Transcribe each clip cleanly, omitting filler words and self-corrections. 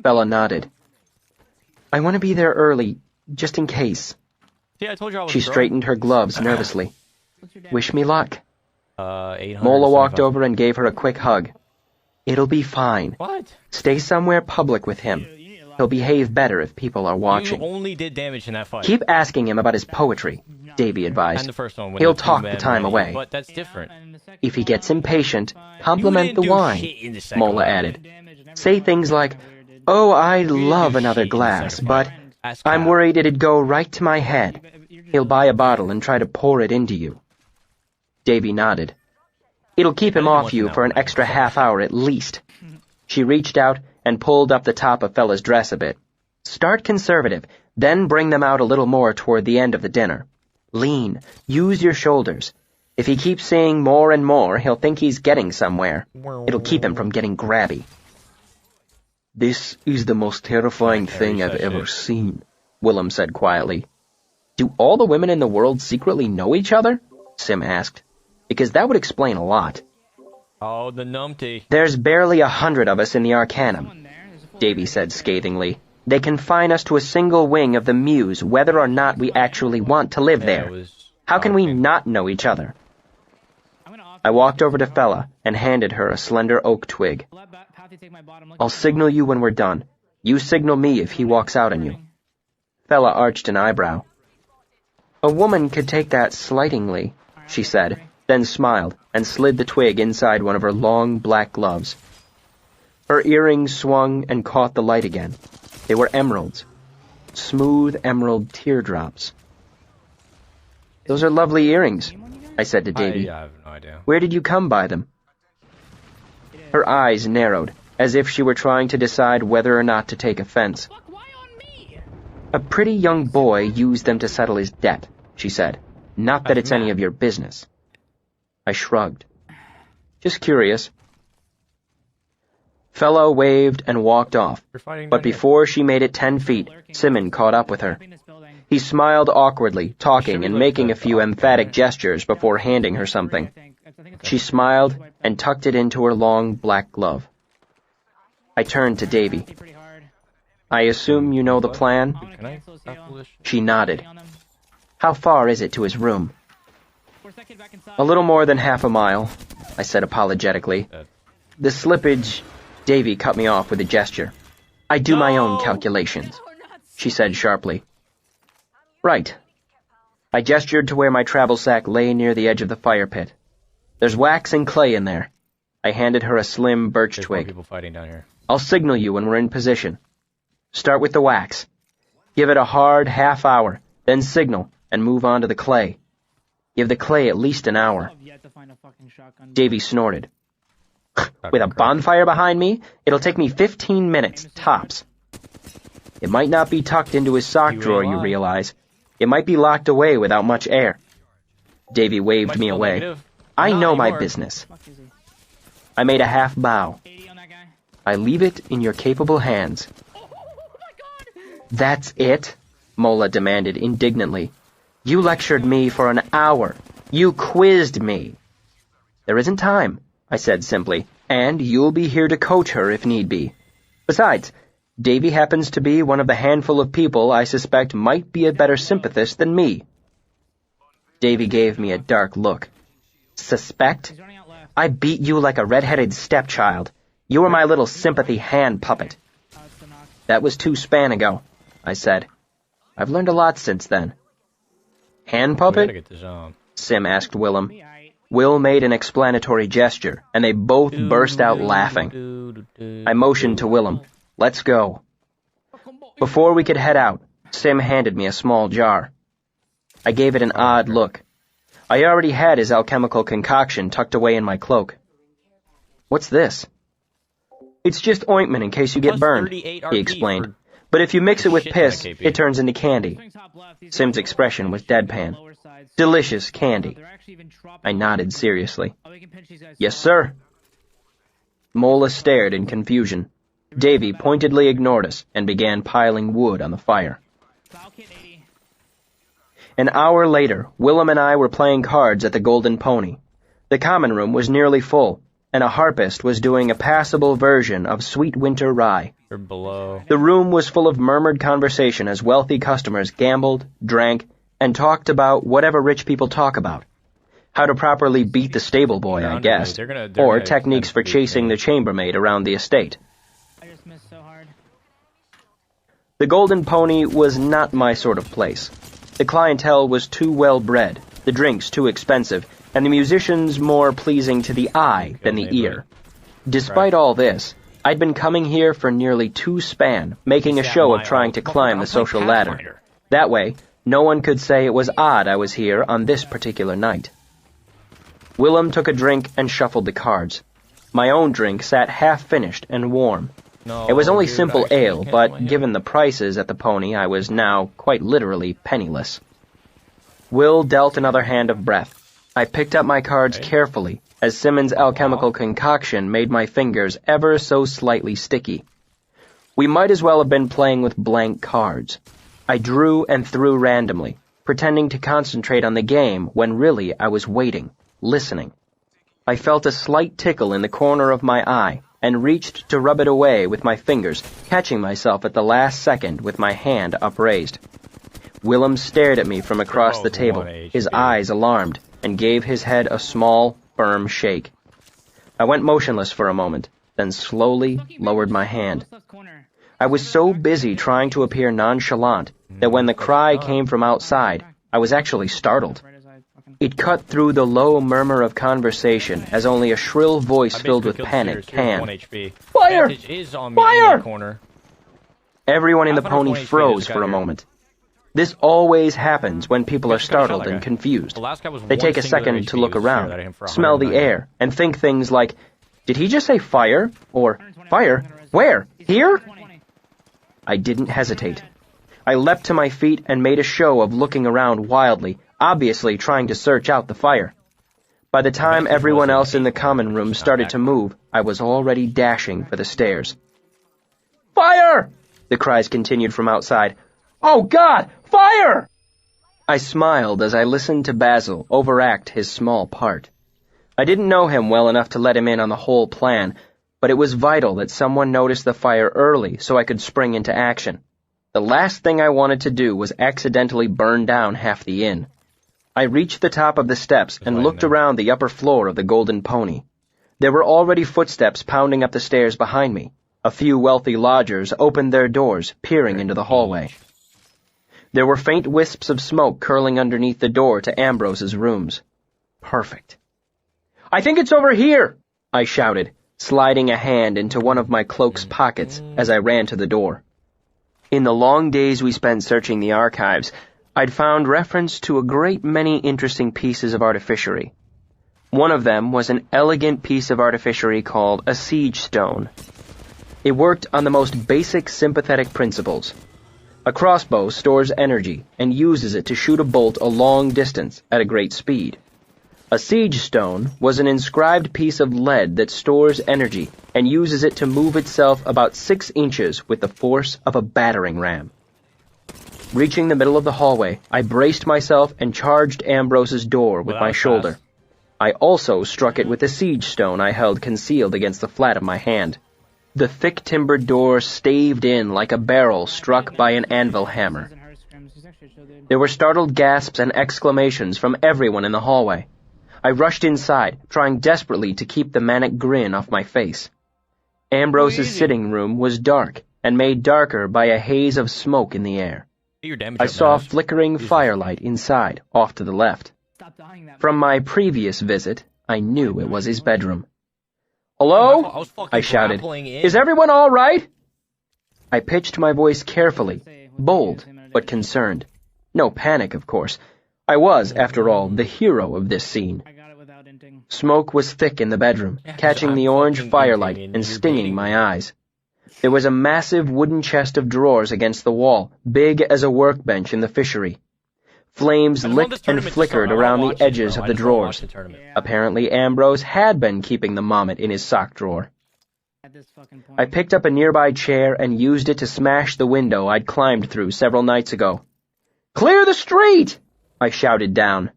Bella nodded. I want to be there early, just in case. See, I told you I was She drunk. straightened her gloves nervously. Wish me luck. 800. Mola walked over and gave her a quick hug. It'll be fine. What? Stay somewhere public with him. He'll behave better if people are watching. You only did damage in that fight. Keep asking him about his poetry, Davy advised. And the first one. When He'll the talk two the men time ran away. in, But that's different. If he gets impatient, compliment You the didn't do wine, shit in the second Mola one. added. Say things like, oh, I'd love another glass, but Ask I'm Kyle. worried it'd go right to my head. He'll buy a bottle and try to pour it into you. Davy nodded. It'll keep him off you for an extra half hour at least. She reached out and pulled up the top of Fella's dress a bit. Start conservative, then bring them out a little more toward the end of the dinner. Lean, use your shoulders. If he keeps saying more and more, he'll think he's getting somewhere. It'll keep him from getting grabby. This is the most terrifying thing I've ever seen, Willem said quietly. Do all the women in the world secretly know each other? Sim asked. Because that would explain a lot. Oh, the numpty. There's barely 100 of us in the Arcanum, Davy said scathingly. They confine us to a single wing of the Muse, whether or not we actually want to live there. How can we not know each other? I walked over to Fella and handed her a slender oak twig. I'll signal you when we're done. You signal me if he walks out on you. Fella arched an eyebrow. A woman could take that slightingly, she said, then smiled and slid the twig inside one of her long black gloves. Her earrings swung and caught the light again. They were emeralds. Smooth emerald teardrops. Those are lovely earrings, I said to Davy. I have no idea. Where did you come by them? Her eyes narrowed, as if she were trying to decide whether or not to take offense. A pretty young boy used them to settle his debt, she said. Not that it's any of your business. I shrugged. Just curious. Fella waved and walked off, but before she made it 10 feet, Simon caught up with her. He smiled awkwardly, talking and making a few emphatic gestures before handing her something. She smiled and tucked it into her long black glove. I turned to Davy. I assume you know the plan? Can I stop this? She nodded. How far is it to his room? A little more than half a mile, I said apologetically. The slippage... Davy cut me off with a gesture. I do my own calculations, she said sharply. Right. I gestured to where my travel sack lay near the edge of the fire pit. There's wax and clay in there. I handed her a slim birch There's more twig. people fighting down here. I'll signal you when we're in position. Start with the wax. Give it a hard half hour, then signal, and move on to the clay. Give the clay at least an hour. Davy snorted. With a bonfire behind me, it'll take me 15 minutes, tops. It might not be tucked into his sock drawer, you realize. It might be locked away without much air. Davy waved me away. I know my business. I made a half bow. I leave it in your capable hands. That's it? Mola demanded indignantly. You lectured me for an hour. You quizzed me. There isn't time, I said simply, and you'll be here to coach her if need be. Besides, Davy happens to be one of the handful of people I suspect might be a better sympathist than me. Davy gave me a dark look. Suspect? I beat you like a red-headed stepchild. You were my little sympathy hand puppet. That was 2 span ago, I said. I've learned a lot since then. Hand puppet? Sim asked Willem. Will made an explanatory gesture, and they both burst out laughing. I motioned to Willem. Let's go. Before we could head out, Sim handed me a small jar. I gave it an odd look. I already had his alchemical concoction tucked away in my cloak. What's this? It's just ointment in case you get burned, he explained. But if you mix it with piss, it turns into candy. Sim's expression was deadpan. Delicious candy. I nodded seriously. Yes, sir. Mola stared in confusion. Davy pointedly ignored us and began piling wood on the fire. An hour later, Willem and I were playing cards at the Golden Pony. The common room was nearly full, and a harpist was doing a passable version of Sweet Winter Rye. Or below. The room was full of murmured conversation as wealthy customers gambled, drank, and talked about whatever rich people talk about. How to properly beat the stable boy, I guessed, or techniques for chasing the chambermaid around the estate. I just missed so hard. The Golden Pony was not my sort of place. The clientele was too well-bred, the drinks too expensive, and the musicians more pleasing to the eye than the ear. Despite all this, I'd been coming here for nearly 2 span, making a show of trying to climb the social ladder. That way, no one could say it was odd I was here on this particular night. Willem took a drink and shuffled the cards. My own drink sat half-finished and warm. It was only simple ale, but given the prices at the Pony, I was now, quite literally, penniless. Will dealt another hand of breath. I picked up my cards carefully, as Simmons' alchemical concoction made my fingers ever so slightly sticky. We might as well have been playing with blank cards. I drew and threw randomly, pretending to concentrate on the game when really I was waiting, listening. I felt a slight tickle in the corner of my eye and reached to rub it away with my fingers, catching myself at the last second with my hand upraised. Willem stared at me from across the table, his eyes alarmed, and gave his head a small, firm shake. I went motionless for a moment, then slowly lowered my hand. I was so busy trying to appear nonchalant that when the cry came from outside, I was actually startled. It cut through the low murmur of conversation as only a shrill voice filled with panic can. Fire! Fire! Everyone in the Pony froze for a moment. This always happens when people are startled and confused. They take a second to look around, smell the air, and think things like, did he just say fire? Or, fire? Where? Here? I didn't hesitate. I leapt to my feet and made a show of looking around wildly, obviously trying to search out the fire. By the time everyone else in the common room started to move, I was already dashing for the stairs. Fire! The cries continued from outside. Oh, God! Fire! I smiled as I listened to Basil overact his small part. I didn't know him well enough to let him in on the whole plan, but it was vital that someone noticed the fire early so I could spring into action. The last thing I wanted to do was accidentally burn down half the inn. I reached the top of the steps and looked around the upper floor of the Golden Pony. There were already footsteps pounding up the stairs behind me. A few wealthy lodgers opened their doors, peering into the hallway. There were faint wisps of smoke curling underneath the door to Ambrose's rooms. Perfect. I think it's over here, I shouted, sliding a hand into one of my cloak's pockets as I ran to the door. In the long days we spent searching the archives, I'd found reference to a great many interesting pieces of artificery. One of them was an elegant piece of artificery called a siege stone. It worked on the most basic sympathetic principles. A crossbow stores energy and uses it to shoot a bolt a long distance at a great speed. A siege stone was an inscribed piece of lead that stores energy and uses it to move itself about 6 inches with the force of a battering ram. Reaching the middle of the hallway, I braced myself and charged Ambrose's door with my shoulder. I also struck it with the siege stone I held concealed against the flat of my hand. The thick-timbered door staved in like a barrel struck by an anvil hammer. There were startled gasps and exclamations from everyone in the hallway. I rushed inside, trying desperately to keep the manic grin off my face. Ambrose's sitting room was dark and made darker by a haze of smoke in the air. I saw flickering firelight inside, off to the left. From my previous visit, I knew it was his bedroom. "Hello?" I shouted. "Is everyone all right?" I pitched my voice carefully, bold but concerned. No panic, of course. I was, after all, the hero of this scene. Smoke was thick in the bedroom, catching the orange firelight and stinging my eyes. There was a massive wooden chest of drawers against the wall, big as a workbench in the fishery. Flames licked and flickered around the edges of the drawers. Apparently Ambrose had been keeping the mommet in his sock drawer. I picked up a nearby chair and used it to smash the window I'd climbed through several nights ago. "Clear the street!" I shouted down.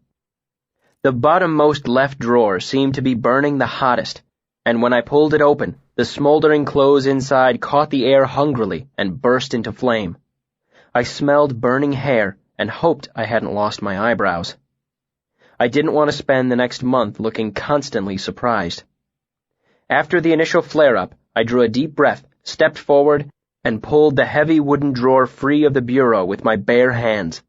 The bottommost left drawer seemed to be burning the hottest, and when I pulled it open, The smoldering clothes inside caught the air hungrily and burst into flame. I smelled burning hair and hoped I hadn't lost my eyebrows. I didn't want to spend the next month looking constantly surprised. After the initial flare-up, I drew a deep breath, stepped forward, and pulled the heavy wooden drawer free of the bureau with my bare hands.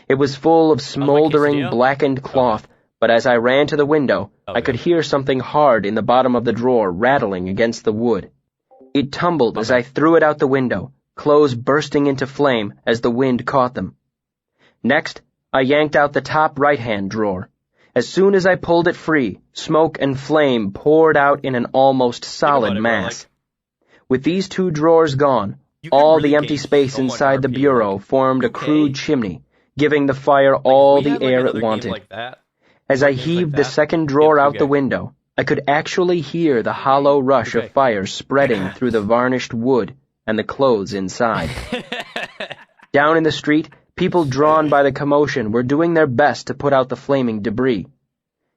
It was full of smoldering, blackened cloth, but as I ran to the window, I could hear something hard in the bottom of the drawer rattling against the wood. It tumbled as I threw it out the window, clothes bursting into flame as the wind caught them. Next, I yanked out the top right-hand drawer. As soon as I pulled it free, smoke and flame poured out in an almost solid mass. With these two drawers gone, all the empty space inside the bureau formed a crude chimney, giving the fire all the air it wanted. As I heaved the second drawer out the window, I could actually hear the hollow rush of fire spreading through the varnished wood and the clothes inside. Down in the street, people drawn by the commotion were doing their best to put out the flaming debris.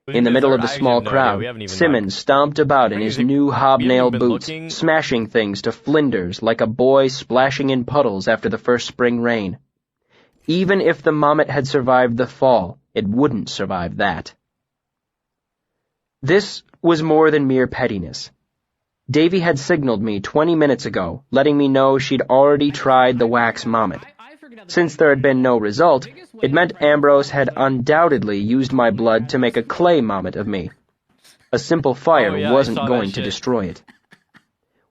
In the middle of the small crowd, Simmons stomped about in his new hobnailed boots, smashing things to flinders like a boy splashing in puddles after the first spring rain. Even if the Mamet had survived the fall, it wouldn't survive that. This was more than mere pettiness. Davy had signaled me 20 minutes ago, letting me know she'd already tried the wax Mamet. Since there had been no result, it meant Ambrose had undoubtedly used my blood to make a clay Mamet of me. A simple fire wasn't going to destroy it.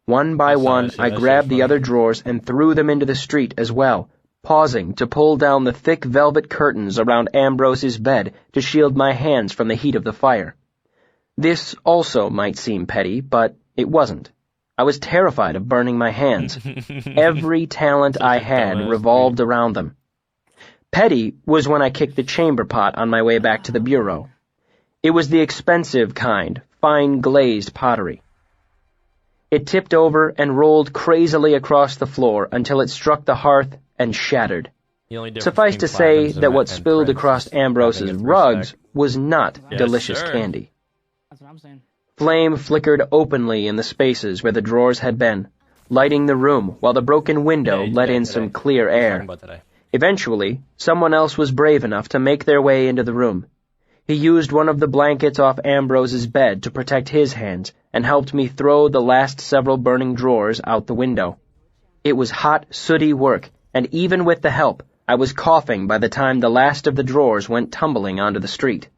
One by one, I grabbed the other drawers and threw them into the street as well, pausing to pull down the thick velvet curtains around Ambrose's bed to shield my hands from the heat of the fire. This also might seem petty, but it wasn't. I was terrified of burning my hands. Every talent I had revolved around them. Petty was when I kicked the chamber pot on my way back to the bureau. It was the expensive kind, fine glazed pottery. It tipped over and rolled crazily across the floor until it struck the hearth and shattered. Suffice to say that what spilled across Ambrose's rugs was not delicious candy. That's what I'm saying. Flame flickered openly in the spaces where the drawers had been, lighting the room while the broken window let in some clear air. Eventually, someone else was brave enough to make their way into the room. He used one of the blankets off Ambrose's bed to protect his hands and helped me throw the last several burning drawers out the window. It was hot, sooty work, and even with the help, I was coughing by the time the last of the drawers went tumbling onto the street.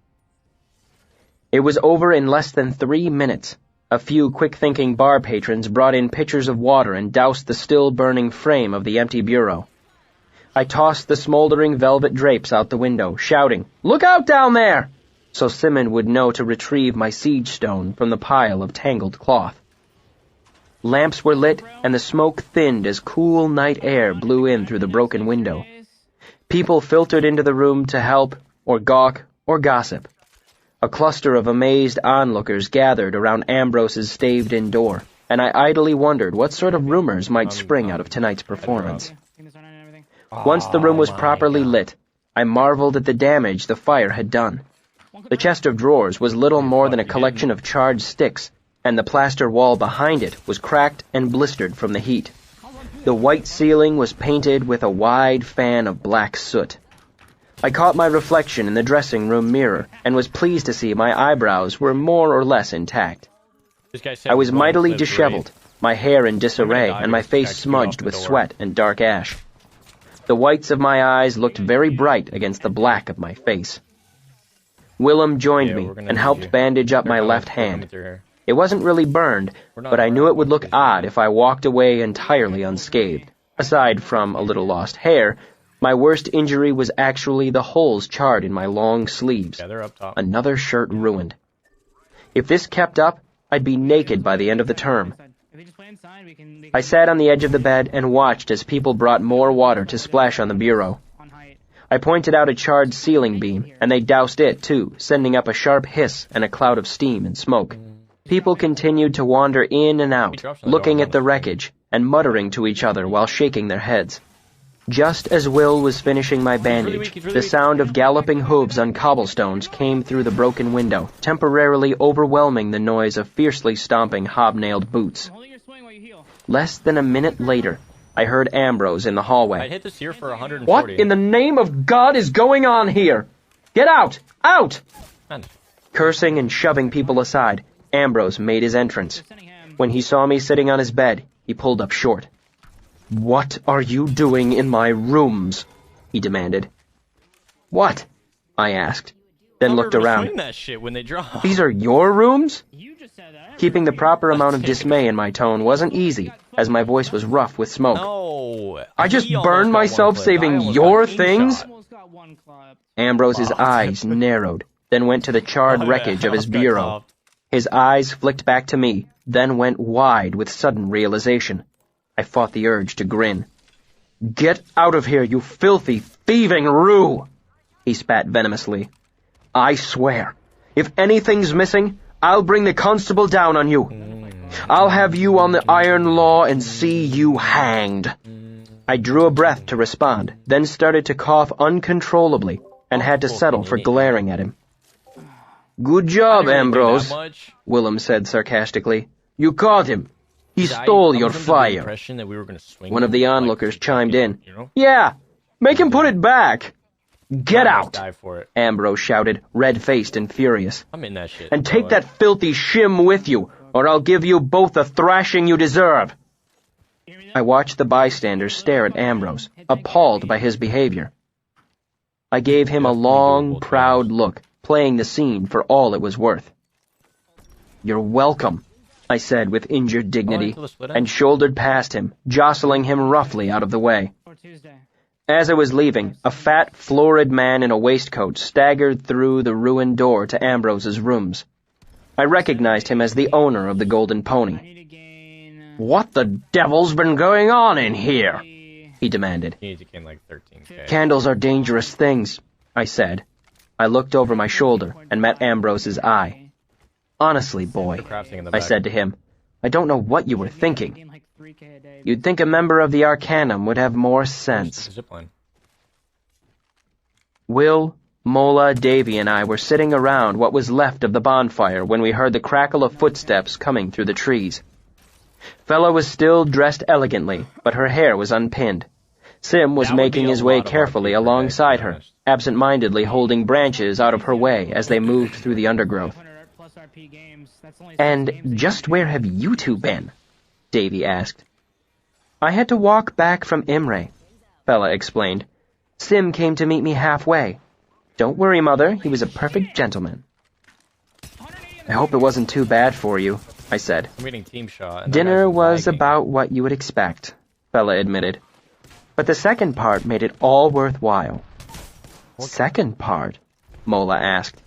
It was over in less than 3 minutes. A few quick-thinking bar patrons brought in pitchers of water and doused the still-burning frame of the empty bureau. I tossed the smoldering velvet drapes out the window, shouting, "Look out down there!" so Simmons would know to retrieve my siege stone from the pile of tangled cloth. Lamps were lit, and the smoke thinned as cool night air blew in through the broken window. People filtered into the room to help, or gawk, or gossip. A cluster of amazed onlookers gathered around Ambrose's staved-in door, and I idly wondered what sort of rumors might spring out of tonight's performance. Once the room was properly lit, I marveled at the damage the fire had done. The chest of drawers was little more than a collection of charred sticks, and the plaster wall behind it was cracked and blistered from the heat. The white ceiling was painted with a wide fan of black soot. I caught my reflection in the dressing room mirror and was pleased to see my eyebrows were more or less intact. I was mightily disheveled, my hair in disarray and my face smudged with sweat and dark ash. The whites of my eyes looked very bright against the black of my face. Willem joined me and helped bandage up my left hand. It wasn't really burned, but I knew it would look odd if I walked away entirely unscathed. Aside from a little lost hair, my worst injury was actually the holes charred in my long sleeves. Another shirt ruined. If this kept up, I'd be naked by the end of the term. I sat on the edge of the bed and watched as people brought more water to splash on the bureau. I pointed out a charred ceiling beam, and they doused it too, sending up a sharp hiss and a cloud of steam and smoke. People continued to wander in and out, looking at the wreckage and muttering to each other while shaking their heads. Just as Will was finishing my bandage, the sound of galloping hooves on cobblestones came through the broken window, temporarily overwhelming the noise of fiercely stomping hobnailed boots. Less than a minute later, I heard Ambrose in the hallway. I'd hit this here for 140. What in the name of God is going on here? Get out! Out! And Cursing and shoving people aside, Ambrose made his entrance. When he saw me sitting on his bed, he pulled up short. "What are you doing in my rooms?" he demanded. "What?" I asked, then looked around. Swing that shit when they drop. "These are your rooms?" You just said that. Keeping the proper amount of dismay in my tone wasn't easy, as my voice was rough with smoke. No. "I just He almost burned got one myself clip. saving I almost your got a things?" shot. Almost got one clip. Ambrose's eyes narrowed, then went to the charred Oh, wreckage yeah, of his I got bureau. caught. His eyes flicked back to me, then went wide with sudden realization. I fought the urge to grin. "Get out of here, you filthy, thieving Rue!" he spat venomously. "I swear, if anything's missing, I'll bring the constable down on you. I'll have you on the iron law and see you hanged." I drew a breath to respond, then started to cough uncontrollably, and had to settle for glaring at him. "Good job, Ambrose," Willem said sarcastically. "You caught him. He stole your fire." That we were gonna swing One of the onlookers chimed in. You know? "Yeah, make him put it back." "Get I out," must die for it. Ambrose shouted, red-faced and furious. I'm in that shit. "And take that filthy shim with you, or I'll give you both the thrashing you deserve." I watched the bystanders stare at Ambrose, appalled by his behavior. I gave him a long, proud look, playing the scene for all it was worth. "You're welcome," I said with injured dignity, and shouldered past him, jostling him roughly out of the way. Or Tuesday. As I was leaving, a fat, florid man in a waistcoat staggered through the ruined door to Ambrose's rooms. I recognized him as the owner of the Golden Pony. I need to gain. "What the devil's been going on in here?" he demanded. You need to gain like 13k. "Candles are dangerous things," I said. I looked over my shoulder and met Ambrose's eye. "Honestly, boy," Crafting in the I back. said to him, "I don't know what you were thinking. Gain like 3K a day. You'd think a member of the Arcanum would have more sense." Zipline. Will, Mola, Davy, and I were sitting around what was left of the bonfire when we heard the crackle of footsteps coming through the trees. Fella was still dressed elegantly, but her hair was unpinned. Sim was That would making be a his way lot of carefully RP per day, alongside to be her, honest. absent-mindedly holding branches out of her way as they moved through the undergrowth. 500 plus RP games. That's only 6 games "And that just you where can have do. you two been?" Davy asked. "I had to walk back from Imre," Fella explained. "Sim came to meet me halfway. Don't worry, Mother, he was a perfect gentleman." "I hope it wasn't too bad for you," I said. I'm getting team shot. And that "Dinner guy's was lagging. about what you would expect," Fella admitted. "But the second part made it all worthwhile." "Second part?" Mola asked.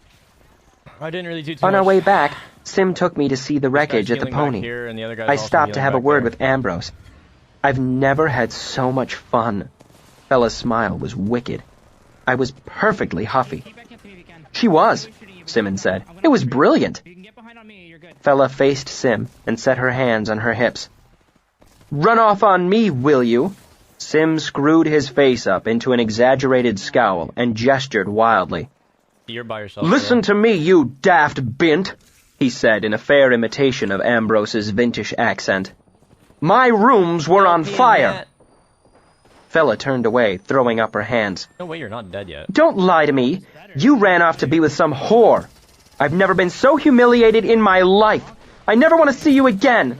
I didn't really do too On much. our way back, Sim took me to see the This guy's wreckage at the healing back pony. here, and the other guy's I also stopped to healing have a back word there. with Ambrose. "I've never had so much fun." Fella's smile was wicked. I was perfectly huffy. Keep back up if you can. "She was," Simmons said. "It was brilliant." If you can get behind on me, you're good. Fella faced Sim and set her hands on her hips. "Run off on me, will you?" Sim screwed his face up into an exaggerated scowl and gestured wildly. You're by yourself. "Listen to me, you daft bint," he said in a fair imitation of Ambrose's vintage accent. "My rooms were on fire." Fella turned away, throwing up her hands. No way, you're not dead yet. "Don't lie to me. You ran off to be with some whore. I've never been so humiliated in my life. I never want to see you again."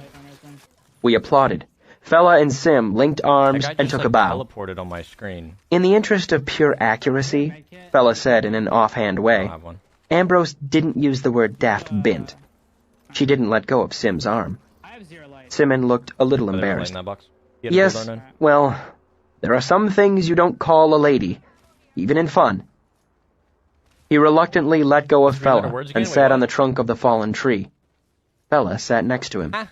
We applauded. Fella and Sim linked arms That guy and just, took a bow. teleported on my screen. In the interest of pure accuracy, Fella said in an offhand I way, don't have one. Ambrose didn't use the word daft bint. She didn't let go of Sim's arm. I have 0 light. Simon looked a little Put it in embarrassed. that box. You have a "Yes, gold arm, well, there are some things you don't call a lady, even in fun." He reluctantly let go of 300 Fella words again? and Wait, sat what? on the trunk of the fallen tree. Fella sat next to him. Ah.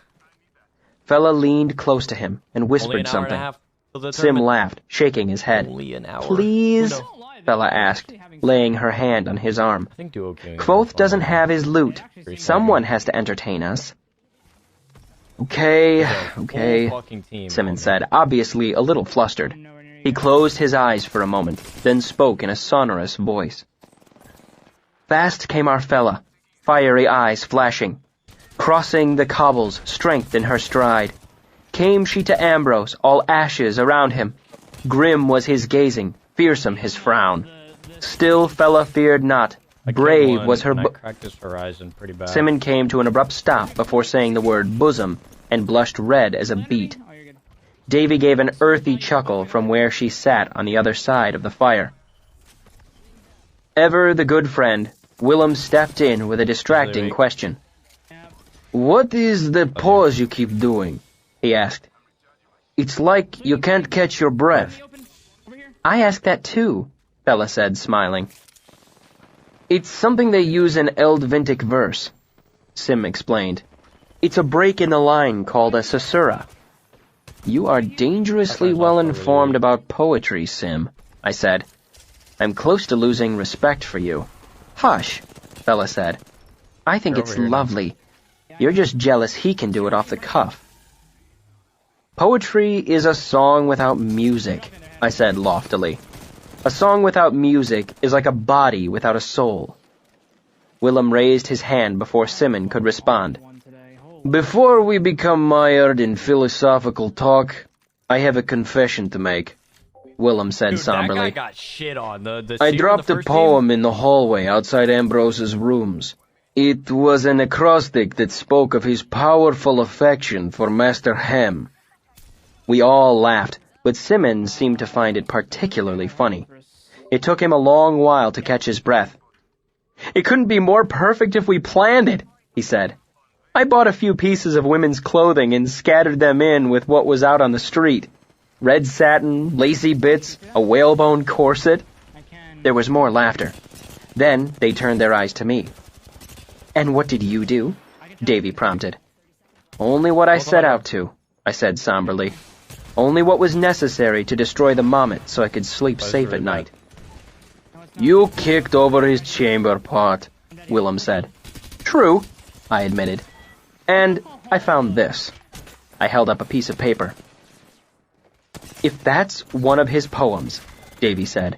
Fella leaned close to him and Only whispered an hour something. and a half till the Sim tournament. laughed, shaking his head. Only an hour. "Please?" Who knows? Don't lie, though. Fella You're asked, actually having laying fun. her hand on his arm. I think Duo King. Kvothe doesn't have his loot. Someone has to entertain us. Okay, Full okay, fucking team. Simmons said, obviously a little flustered. Nowhere near you. He closed his eyes for a moment, then spoke in a sonorous voice. Fast came our fella, fiery eyes flashing. Crossing the cobbles, strength in her stride. Came she to Ambrose, all ashes around him. Grim was his gazing, fearsome his frown. Still fella feared not. Brave was her cracked his horizon pretty bad. Simon came to an abrupt stop before saying the word bosom and blushed red as a beet. Oh, you're good. Davy gave an earthy chuckle from where she sat on the other side of the fire. Ever the good friend, Willem stepped in with a distracting question. Yep. "What is the pause you keep doing?" he asked. "It's like you can't catch your breath." Be open. Over here. "I asked that too," Fella said, smiling. "It's something they use in Eldvintic verse," Sim explained. "It's a break in the line called a caesura." "You are dangerously well informed about poetry, Sim," I said. "I'm close to losing respect for you." "Hush," Fella said. "I think You're it's over here now. lovely. You're just jealous he can do it off the cuff." "Poetry is a song without music," I said loftily. "A song without music is like a body without a soul." Willem raised his hand before Simon could respond. One today. Holy "Before we become mired in philosophical talk, I have a confession to make," Willem said Dude, somberly. that guy got shit on. The "I seer in dropped the a first poem in the hallway outside Ambrose's rooms. It was an acrostic that spoke of his powerful affection for Master Hem." We all laughed, but Simmons seemed to find it particularly funny. It took him a long while to catch his breath. "It couldn't be more perfect if we planned it," he said. "I bought a few pieces of women's clothing and scattered them in with what was out on the street. Red satin, lacy bits, a whalebone corset." I can. There was more laughter. Then they turned their eyes to me. "And what did you do?" Davy prompted. "Only what I set out to," I said somberly. "Only what was necessary to destroy the Mommet so I could sleep safe at night." "You kicked over his chamber pot," Willem said. "True," I admitted. "And I found this." I held up a piece of paper. "If that's one of his poems," Davy said,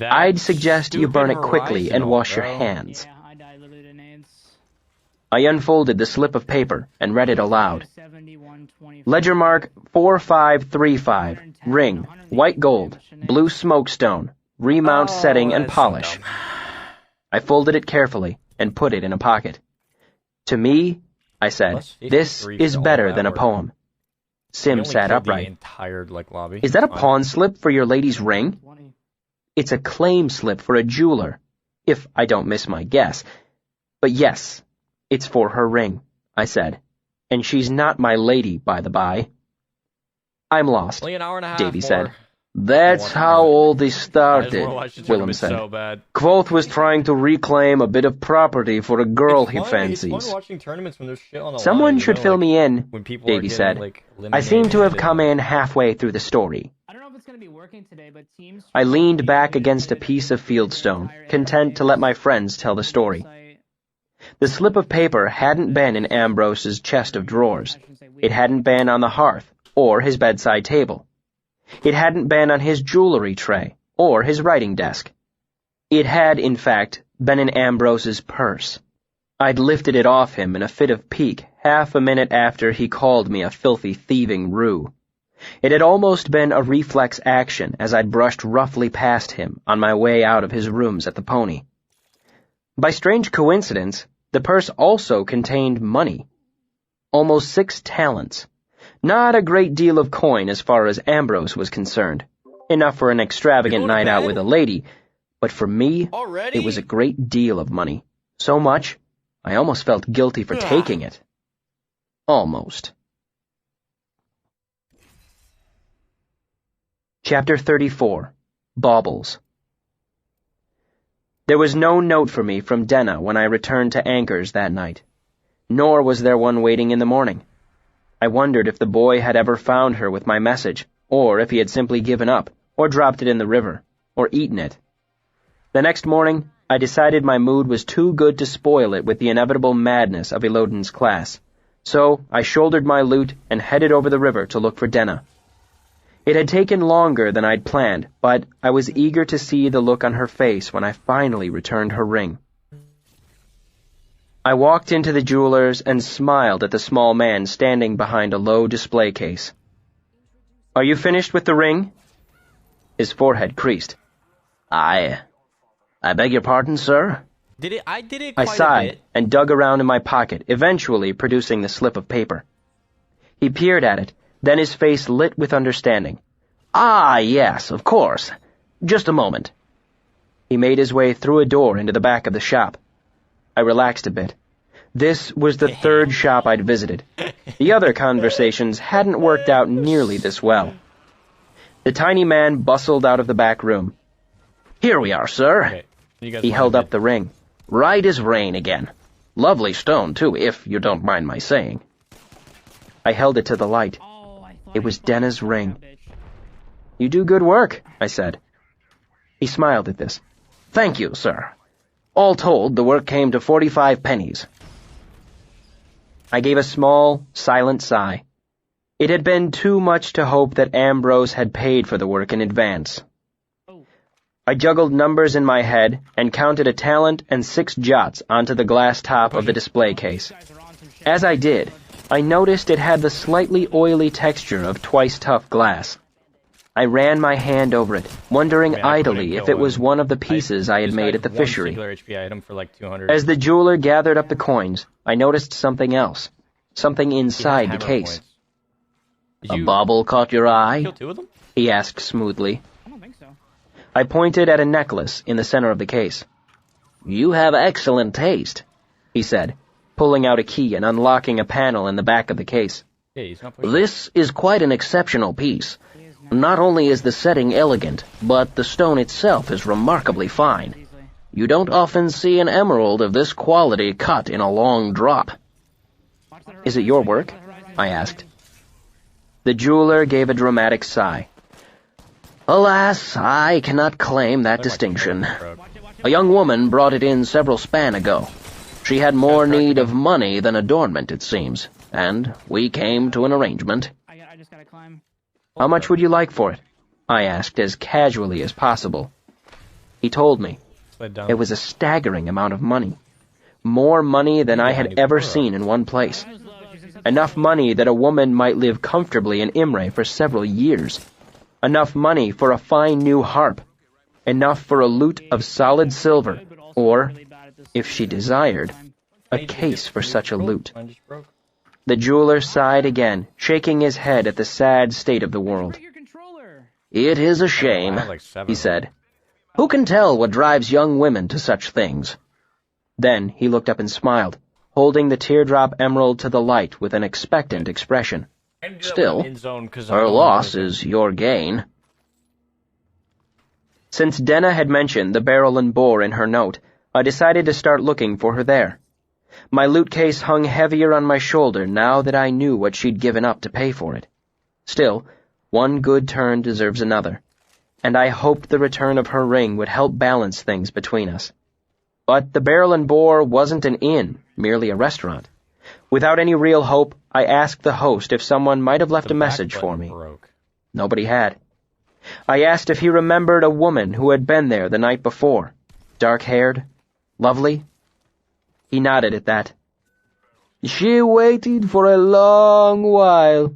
That "I'd suggest you burn it stupid quickly and horizontal, wash your bro. hands." Yeah, I diluted in AIDS. I unfolded the slip of paper and read it aloud. 71.25. Ledger mark 4535, ring, white gold, blue smokestone, remount setting and that's so polish. dumb. I folded it carefully and put it in a pocket. "To me," I said, Plus "this 53 is for all better that than a work. poem." He Sim only sat killed the upright. entire lobby. "Is that a Fine. pawn slip for your lady's ring?" 20. "It's a claim slip for a jeweler, if I don't miss my guess. But yes, it's for her ring," I said. "And she's not my lady, by the by." "I'm lost," Only an hour and a half Davy more. said. "That's how all this I just started," wanna watch the Willem tournament said. so bad. Quoth was trying to reclaim a bit of property for a girl he It's fancies. fun watching tournaments when there's shit on the "Someone line, should you know, fill like, me in," when people Davy are said. getting, like, I seem to have eliminated come and- in halfway through the story. I don't know if it's going to be working today, but teams. I leaned back against a piece of fieldstone, content to let my friends tell the story. The slip of paper hadn't been in Ambrose's chest of drawers. It hadn't been on the hearth or his bedside table. It hadn't been on his jewelry tray or his writing desk. It had, in fact, been in Ambrose's purse. I'd lifted it off him in a fit of pique half a minute after he called me a filthy thieving roo. It had almost been a reflex action as I'd brushed roughly past him on my way out of his rooms at the Pony. By strange coincidence, the purse also contained money. Almost 6 talents. Not a great deal of coin as far as Ambrose was concerned. Enough for an extravagant You're going to night out bed? with a lady. But for me, Already? it was a great deal of money. So much, I almost felt guilty for taking it. Almost. Chapter 34. Baubles. There was no note for me from Denna when I returned to Anchors that night. Nor was there one waiting in the morning. I wondered if the boy had ever found her with my message, or if he had simply given up, or dropped it in the river, or eaten it. The next morning, I decided my mood was too good to spoil it with the inevitable madness of Elodin's class, so I shouldered my loot and headed over the river to look for Denna. It had taken longer than I'd planned, but I was eager to see the look on her face when I finally returned her ring. I walked into the jeweler's and smiled at the small man standing behind a low display case. "Are you finished with the ring?" His forehead creased. I beg your pardon, sir?" I did it I quite a sighed bit. and dug around in my pocket, eventually producing the slip of paper. He peered at it, then his face lit with understanding. "Ah, yes, of course. Just a moment." He made his way through a door into the back of the shop. I relaxed a bit. This was the third shop I'd visited. The other conversations hadn't worked out nearly this well. The tiny man bustled out of the back room. "Here we are, sir." Okay. You guys He held wanted up the ring. "Right as rain again. Lovely stone, too, if you don't mind my saying." I held it to the light. Oh, I thought It he was fucking Denna's took ring. that bitch. "You do good work," I said. He smiled at this. "Thank you, sir. All told, the work came to 45 pennies. I gave a small, silent sigh. It had been too much to hope that Ambrose had paid for the work in advance. Oh, I juggled numbers in my head and counted a talent and 6 jots onto the glass top of the display case. you guys are on some shit. As I did, I noticed it had the slightly oily texture of twice-tough glass. I ran my hand over it, wondering I mean, I idly couldn't if kill it was him. one of the pieces I had just made at the one fishery. singular HP item for like 200. As the jeweler gathered up the coins, I noticed something else. Something He had inside the hammer case. points. Did "A you bauble caught your eye?" kill 2 of them? he asked smoothly. I don't think so. I pointed at a necklace in the center of the case. "You have excellent taste," he said, pulling out a key and unlocking a panel in the back of the case. Yeah, he's not pushing. "This is quite an exceptional piece. He is not Not only is the setting elegant, but the stone itself is remarkably fine. easily. You don't often see an emerald of this quality cut in a long drop." Watch the "Is it your horizon, work?" watch the horizon. I asked. The jeweler gave a dramatic sigh. "Alas, I cannot claim that My distinction. camera broke. Watch it, A young woman brought it in several span ago. She had more need of money than adornment, it seems, and we came to an arrangement." I just gotta climb. "How much would you like for it?" I asked as casually as possible. He told me. Slide down. It was a staggering amount of money. More money than I had ever seen in one place. That was low. She's in some Enough money that a woman might live comfortably in Imre for several years. Enough money for a fine new harp. Enough for a lute of solid silver, good, but also or, really bad at this if she at the same desired, time. a case for such a lute. Mine just broke. The jeweler sighed again, shaking his head at the sad state of the world. Break your controller. "It is a shame," I had like 7 he of them. said. "Who can tell what drives young women to such things?" Then he looked up and smiled, holding the teardrop emerald to the light with an expectant expression. I had to do that Still, when I'm in zone 'cause I "Her don't loss know is your gain." Since Denna had mentioned the barrel and bore in her note, I decided to start looking for her there. My loot case hung heavier on my shoulder now that I knew what she'd given up to pay for it. Still, one good turn deserves another, and I hoped the return of her ring would help balance things between us. But the Barrel and Boar wasn't an inn, merely a restaurant. Without any real hope, I asked the host if someone might have left the a back message for button me. Broke. Nobody had. I asked if he remembered a woman who had been there the night before. Dark-haired, lovely. He nodded at that. "She waited for a long while,"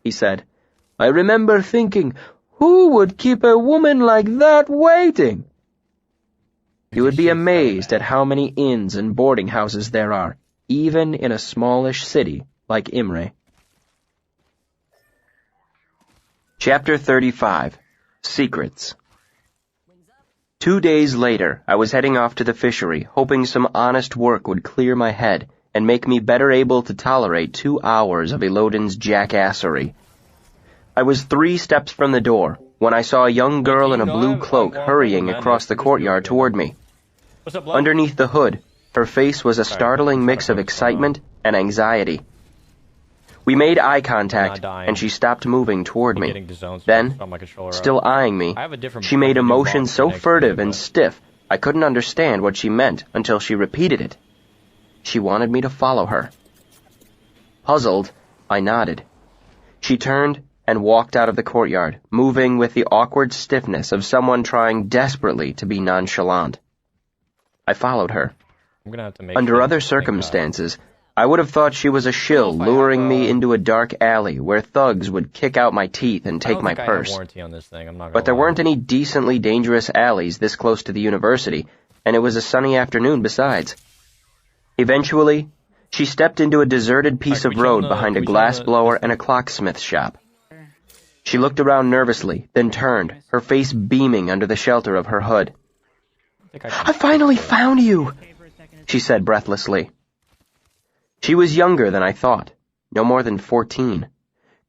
he said. "I remember thinking, who would keep a woman like that waiting?" You would be amazed at how many inns and boarding houses there are, even in a smallish city like Imre. Chapter 35. Secrets. 2 days later, I was heading off to the fishery, hoping some honest work would clear my head and make me better able to tolerate 2 hours of Elodin's jackassery. I was 3 steps from the door when I saw a young girl in a blue cloak hurrying across the courtyard toward me. What's up, love? Underneath the hood, her face was a startling mix of excitement and anxiety. We made eye contact, and she stopped moving toward me. Then, still eyeing me, she made a motion so furtive and stiff I couldn't understand what she meant until she repeated it. She wanted me to follow her. Puzzled, I nodded. She turned and walked out of the courtyard, moving with the awkward stiffness of someone trying desperately to be nonchalant. I followed her. I'm gonna have to make Under sure other to think, circumstances, I would have thought she was a shill I don't know if I luring have, me into a dark alley where thugs would kick out my teeth and I take don't my think I have purse. warranty on this thing. I'm not gonna But there lie. weren't any decently dangerous alleys this close to the university, and it was a sunny afternoon besides. Eventually, she stepped into a deserted piece Alright, of can we road turn behind a can we turn glass the- blower and a clocksmith shop. She looked around nervously, then turned, her face beaming under the shelter of her hood. I think I "I finally found you," Okay, for a second. she said breathlessly. She was younger than I thought, no more than 14.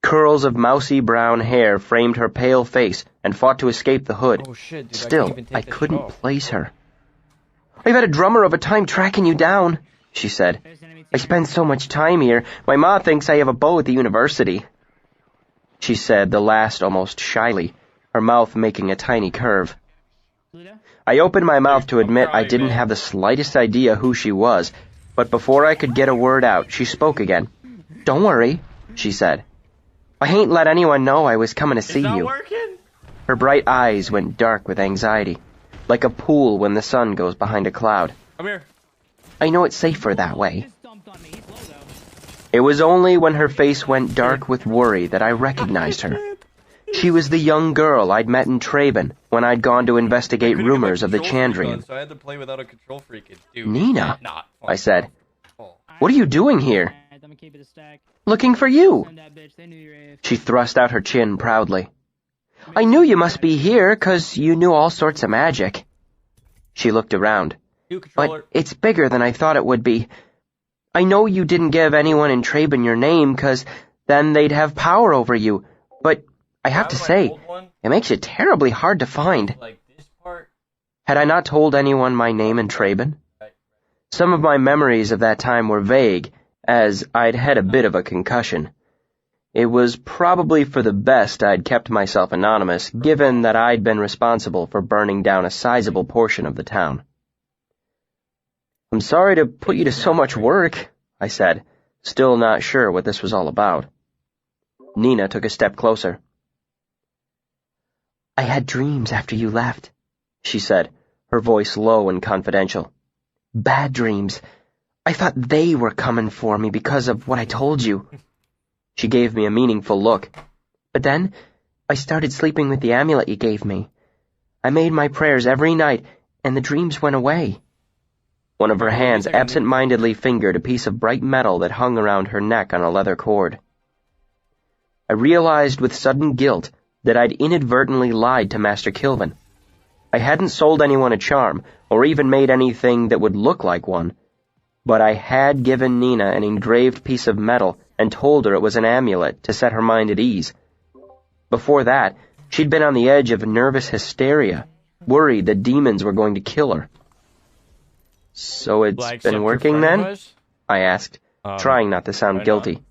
Curls of mousy brown hair framed her pale face and fought to escape the hood. Oh shit, dude, Still, I, can't even take I this shit couldn't off. place her. "I've had a drummer of a time tracking you down," she said. There's enemy "I team. spend so much time here. My ma thinks I have a beau at the university," she said, the last almost shyly, her mouth making a tiny curve. Luda? I opened my mouth to I'm admit I crying, didn't man. have the slightest idea who she was, but before I could get a word out, she spoke again. "Don't worry," she said. "I ain't let anyone know I was coming to see It's not you." working? Her bright eyes went dark with anxiety, like a pool when the sun goes behind a cloud. Come here. "I know it's safer that He way." just dumped on me. He's low, though. It was only when her face went dark with worry that I recognized her. She was the young girl I'd met in Traben when I'd gone to investigate Couldn't get my rumors of the control freak Chandrian. on, so I had to play without a control freak. Dude, "Nina," not I said, Oh. "what are you doing here?" Alright, I'm gonna keep it a stack. "Looking for you." Send that bitch. They knew you were AFK. She thrust out her chin proudly. "I knew you must be here 'cause you knew all sorts of magic." She looked around. You controller. "But it's bigger than I thought it would be. I know you didn't give anyone in Traben your name 'cause then they'd have power over you, but I have to say, it makes it terribly hard to find." Like this part. Had I not told anyone my name in Traben? Some of my memories of that time were vague, as I'd had a bit of a concussion. It was probably for the best I'd kept myself anonymous, given that I'd been responsible for burning down a sizable portion of the town. "I'm sorry to put you to so much work," I said, still not sure what this was all about. Nina took a step closer. "I had dreams after you left," she said, her voice low and confidential. "Bad dreams. I thought they were coming for me because of what I told you." She gave me a meaningful look. "But then, I started sleeping with the amulet you gave me. I made my prayers every night, and the dreams went away." One of her hands absent-mindedly fingered a piece of bright metal that hung around her neck on a leather cord. I realized with sudden guilt that I'd inadvertently lied to Master Kilvin. I hadn't sold anyone a charm, or even made anything that would look like one, but I had given Nina an engraved piece of metal and told her it was an amulet to set her mind at ease. Before that, she'd been on the edge of nervous hysteria, worried that demons were going to kill her. "So it's Like been some working then?" was? I asked, trying not to sound why not? guilty.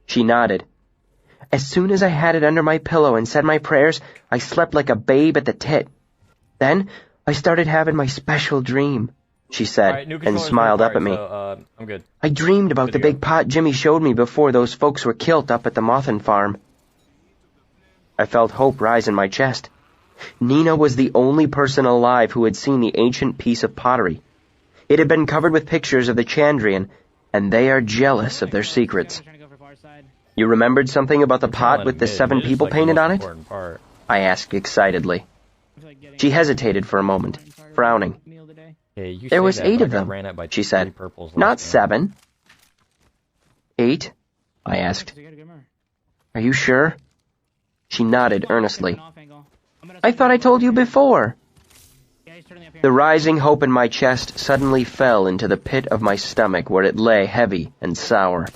She nodded. "As soon as I had it under my pillow and said my prayers, I slept like a babe at the tit. Then I started having my special dream," she said, Alright, new and controller's smiled up at me. required, so, I'm good. "I dreamed about the Good to big pot Jimmy showed me before those folks were killed up at the Mothin farm." I felt hope rise in my chest. Nina was the only person alive who had seen the ancient piece of pottery. It had been covered with pictures of the Chandrian, and they are jealous of their secrets. Trying to go for far side. "You remembered something about the pot I'll with the admit, 7 it is, people like, the painted most on it?" important part. I asked excitedly. I feel like getting She hesitated for a moment, frowning. meal today. Hey, you "There say was that, 8 but I of got them," ran at by she 3 said. purples last "Not game. 7. 8? I asked. So you got a good memory. "Are you sure?" She nodded earnestly. An off angle. I'm gonna "I send thought I you- told you before." Yeah, he's turning up here. The rising hope in my chest suddenly fell into the pit of my stomach where it lay heavy and sour.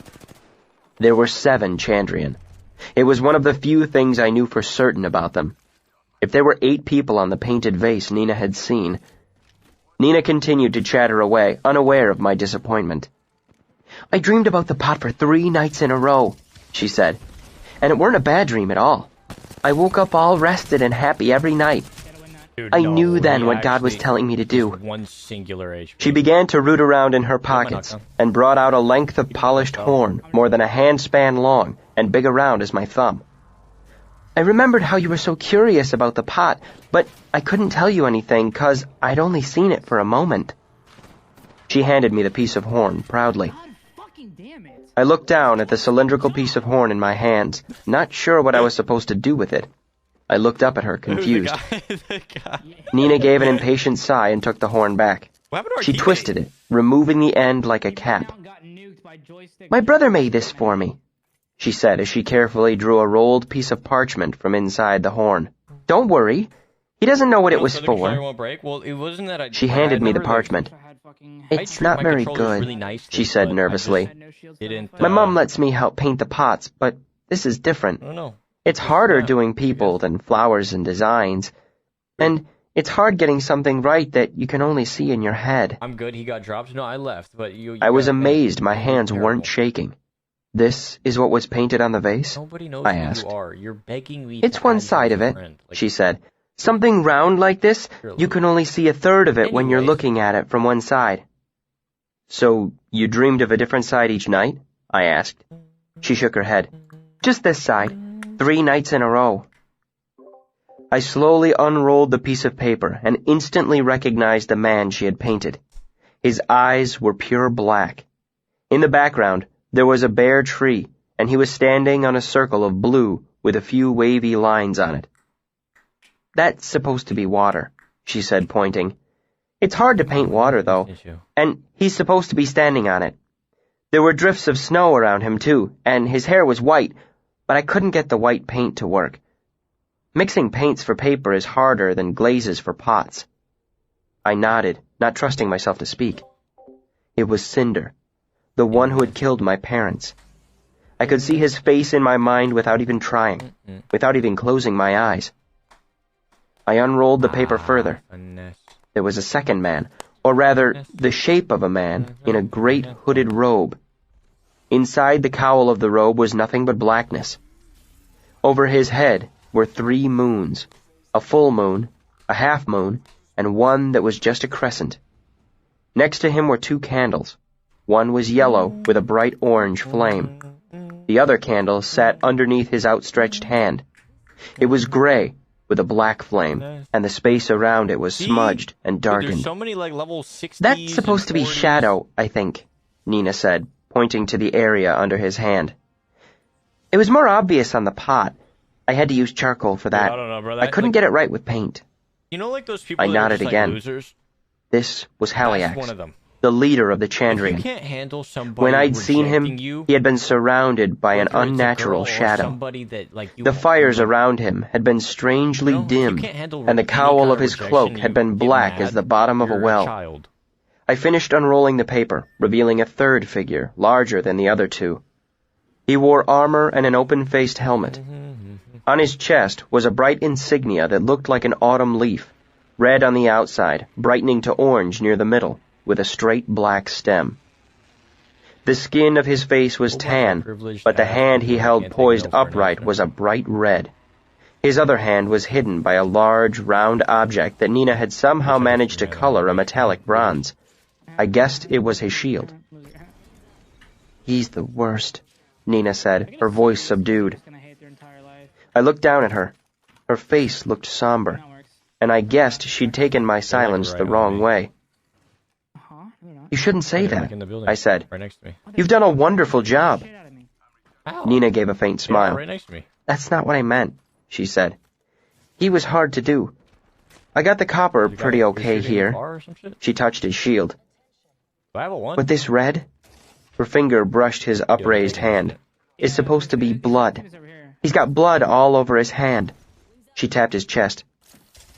There were 7 Chandrian. It was one of the few things I knew for certain about them. If there were 8 people on the painted vase Nina had seen... Nina continued to chatter away, unaware of my disappointment. "I dreamed about the pot for 3 nights in a row," she said. "And it weren't a bad dream at all. I woke up all rested and happy every night. Gotta win that. Dude, I no, knew then he what God was actually telling me to do." just one singular HP. She began to root around in her pockets knockdown. and brought out a length of polished horn more than a handspan long and big around as my thumb. I remembered how you were so curious about the pot, but I couldn't tell you anything 'cause I'd only seen it for a moment. She handed me the piece of horn proudly. God fucking damn it. I looked down at the cylindrical piece of horn in my hands, not sure what I was supposed to do with it. I looked up at her, confused. The guy. Nina gave an impatient sigh and took the horn back. What happened to our She teammate? twisted it, removing the end like a cap. Got nuked by joystick. My brother made this for me, she said as she carefully drew a rolled piece of parchment from inside the horn. Don't worry. He doesn't know what it was So the controller for. won't break? Well, it wasn't that I... She handed me the parchment. It's treat not my very controllers good, really nicely, she said but I nervously. just didn't, My mom lets me help paint the pots, but this is different. I don't know. It's harder Yeah, doing people than flowers and designs. And it's hard getting something right that you can only see in your head. I'm good. He got dropped. No, I left, but you I was got amazed banned. my You're hands terrible. weren't shaking. This is what was painted on the vase? Nobody knows I who asked. you are. You're begging me It's to one add you side as of a it, friend. Like, she said. Something round like this, You're a you can only see a third of it when you're Anyways. looking at it from one side. So, you dreamed of a different side each night? I asked. She shook her head. Just this side. 3 nights in a row. I slowly unrolled the piece of paper and instantly recognized the man she had painted. His eyes were pure black. In the background, there was a bare tree, and he was standing on a circle of blue with a few wavy lines on it. That's supposed to be water, she said, pointing. It's hard to paint water, though, issue. and he's supposed to be standing on it. There were drifts of snow around him, too, and his hair was white, but I couldn't get the white paint to work. Mixing paints for paper is harder than glazes for pots. I nodded, not trusting myself to speak. It was Cinder, the one who had killed my parents. I could see his face in my mind without even trying, without even closing my eyes. I unrolled the paper further. Finesse. There was a second man, or rather, the shape of a man, in a great hooded robe. Inside the cowl of the robe was nothing but blackness. Over his head were 3 moons, a full moon, a half moon, and one that was just a crescent. Next to him were 2 candles. One was yellow with a bright orange flame. The other candle sat underneath his outstretched hand. It was gray with a black flame, and the space around it was smudged and Dude, there's darkened. so many like level 60s. That's supposed to be and 40s. Shadow, I think, Nina said, pointing to the area under his hand. It was more obvious on the pot. I had to use charcoal for that. I don't know, bro. I couldn't get it right with paint. You know, like those people I that nodded are just, again. Like, losers? This was That's one Haliax, of them. the leader of the If you Chandrian. can't handle somebody When I'd seen him, rejecting you, he had been surrounded by an whether it's a girl unnatural or shadow. somebody that, like, you The fires you- around him had been strangely you know, if you dim, can't handle and the any cowl kind of his rejection, cloak you had been get black mad, as the bottom of a you're well. child. I finished unrolling the paper, revealing a third figure, larger than the other 2. He wore armor and an open-faced helmet. On his chest was a bright insignia that looked like an autumn leaf, red on the outside, brightening to orange near the middle, with a straight black stem. The skin of his face was tan, but the hand he held poised upright was a bright red. His other hand was hidden by a large, round object that Nina had somehow managed to color a metallic bronze. I guessed it was his shield. He's the worst, Nina said, her voice subdued. I looked down at her. Her face looked somber, and I guessed she'd taken my silence the wrong way. You shouldn't say that, I said. Right next to me. You've done a wonderful job. Ow. Nina gave a faint Yeah, smile. right next to me. That's not what I meant, she said. He was hard to do. I got the copper You got pretty a okay shooting here. bar or some shit? She touched his shield. Do I have a one? But this red, her finger brushed his upraised hand, is supposed to be blood. He's got blood all over his hand. She tapped his chest.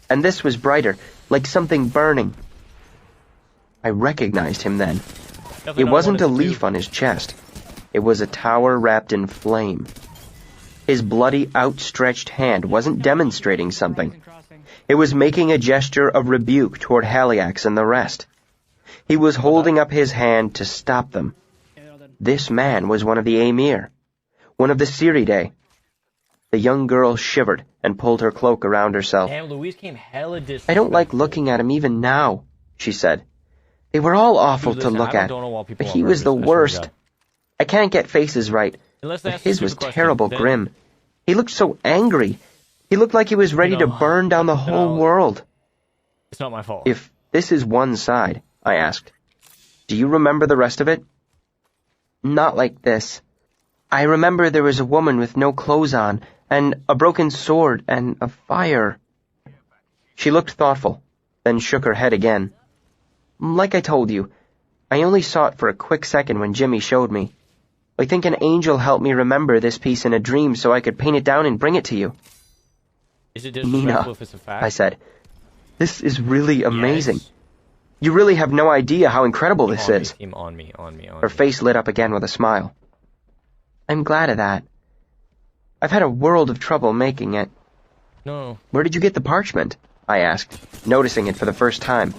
And this was brighter, like something burning. I recognized him then. Definitely It not wasn't a one, it's leaf two. on his chest. It was a tower wrapped in flame. His bloody, outstretched hand wasn't demonstrating something. It was making a gesture of rebuke toward Haliax and the rest. He was holding up his hand to stop them. This man was one of the Aemir, one of the Siridae. The young girl shivered and pulled her cloak around herself. Damn, Louise came hella I don't like looking at him even now, she said. They were all awful Dude, to listen, look I at, don't know why people but on he was purpose, the I swear to worst. God. I can't get faces right, Unless they but ask a his was stupid question, terrible then- grim. He looked so angry. He looked like he was ready to No. burn down the whole No. world. It's not my fault. If this is one side, I asked, do you remember the rest of it? Not like this. I remember there was a woman with no clothes on, and a broken sword, and a fire. She looked thoughtful, then shook her head again. Like I told you, I only saw it for a quick second when Jimmy showed me. I think an angel helped me remember this piece in a dream so I could paint it down and bring it to you. Is it disrespectful Nina, if it's a fact? I said, this is really amazing. Yes. You really have no idea how incredible this is. Team on me. Her face lit up again with a smile. I'm glad of that. I've had a world of trouble making it. No. Where did you get the parchment? I asked, noticing it for the first time.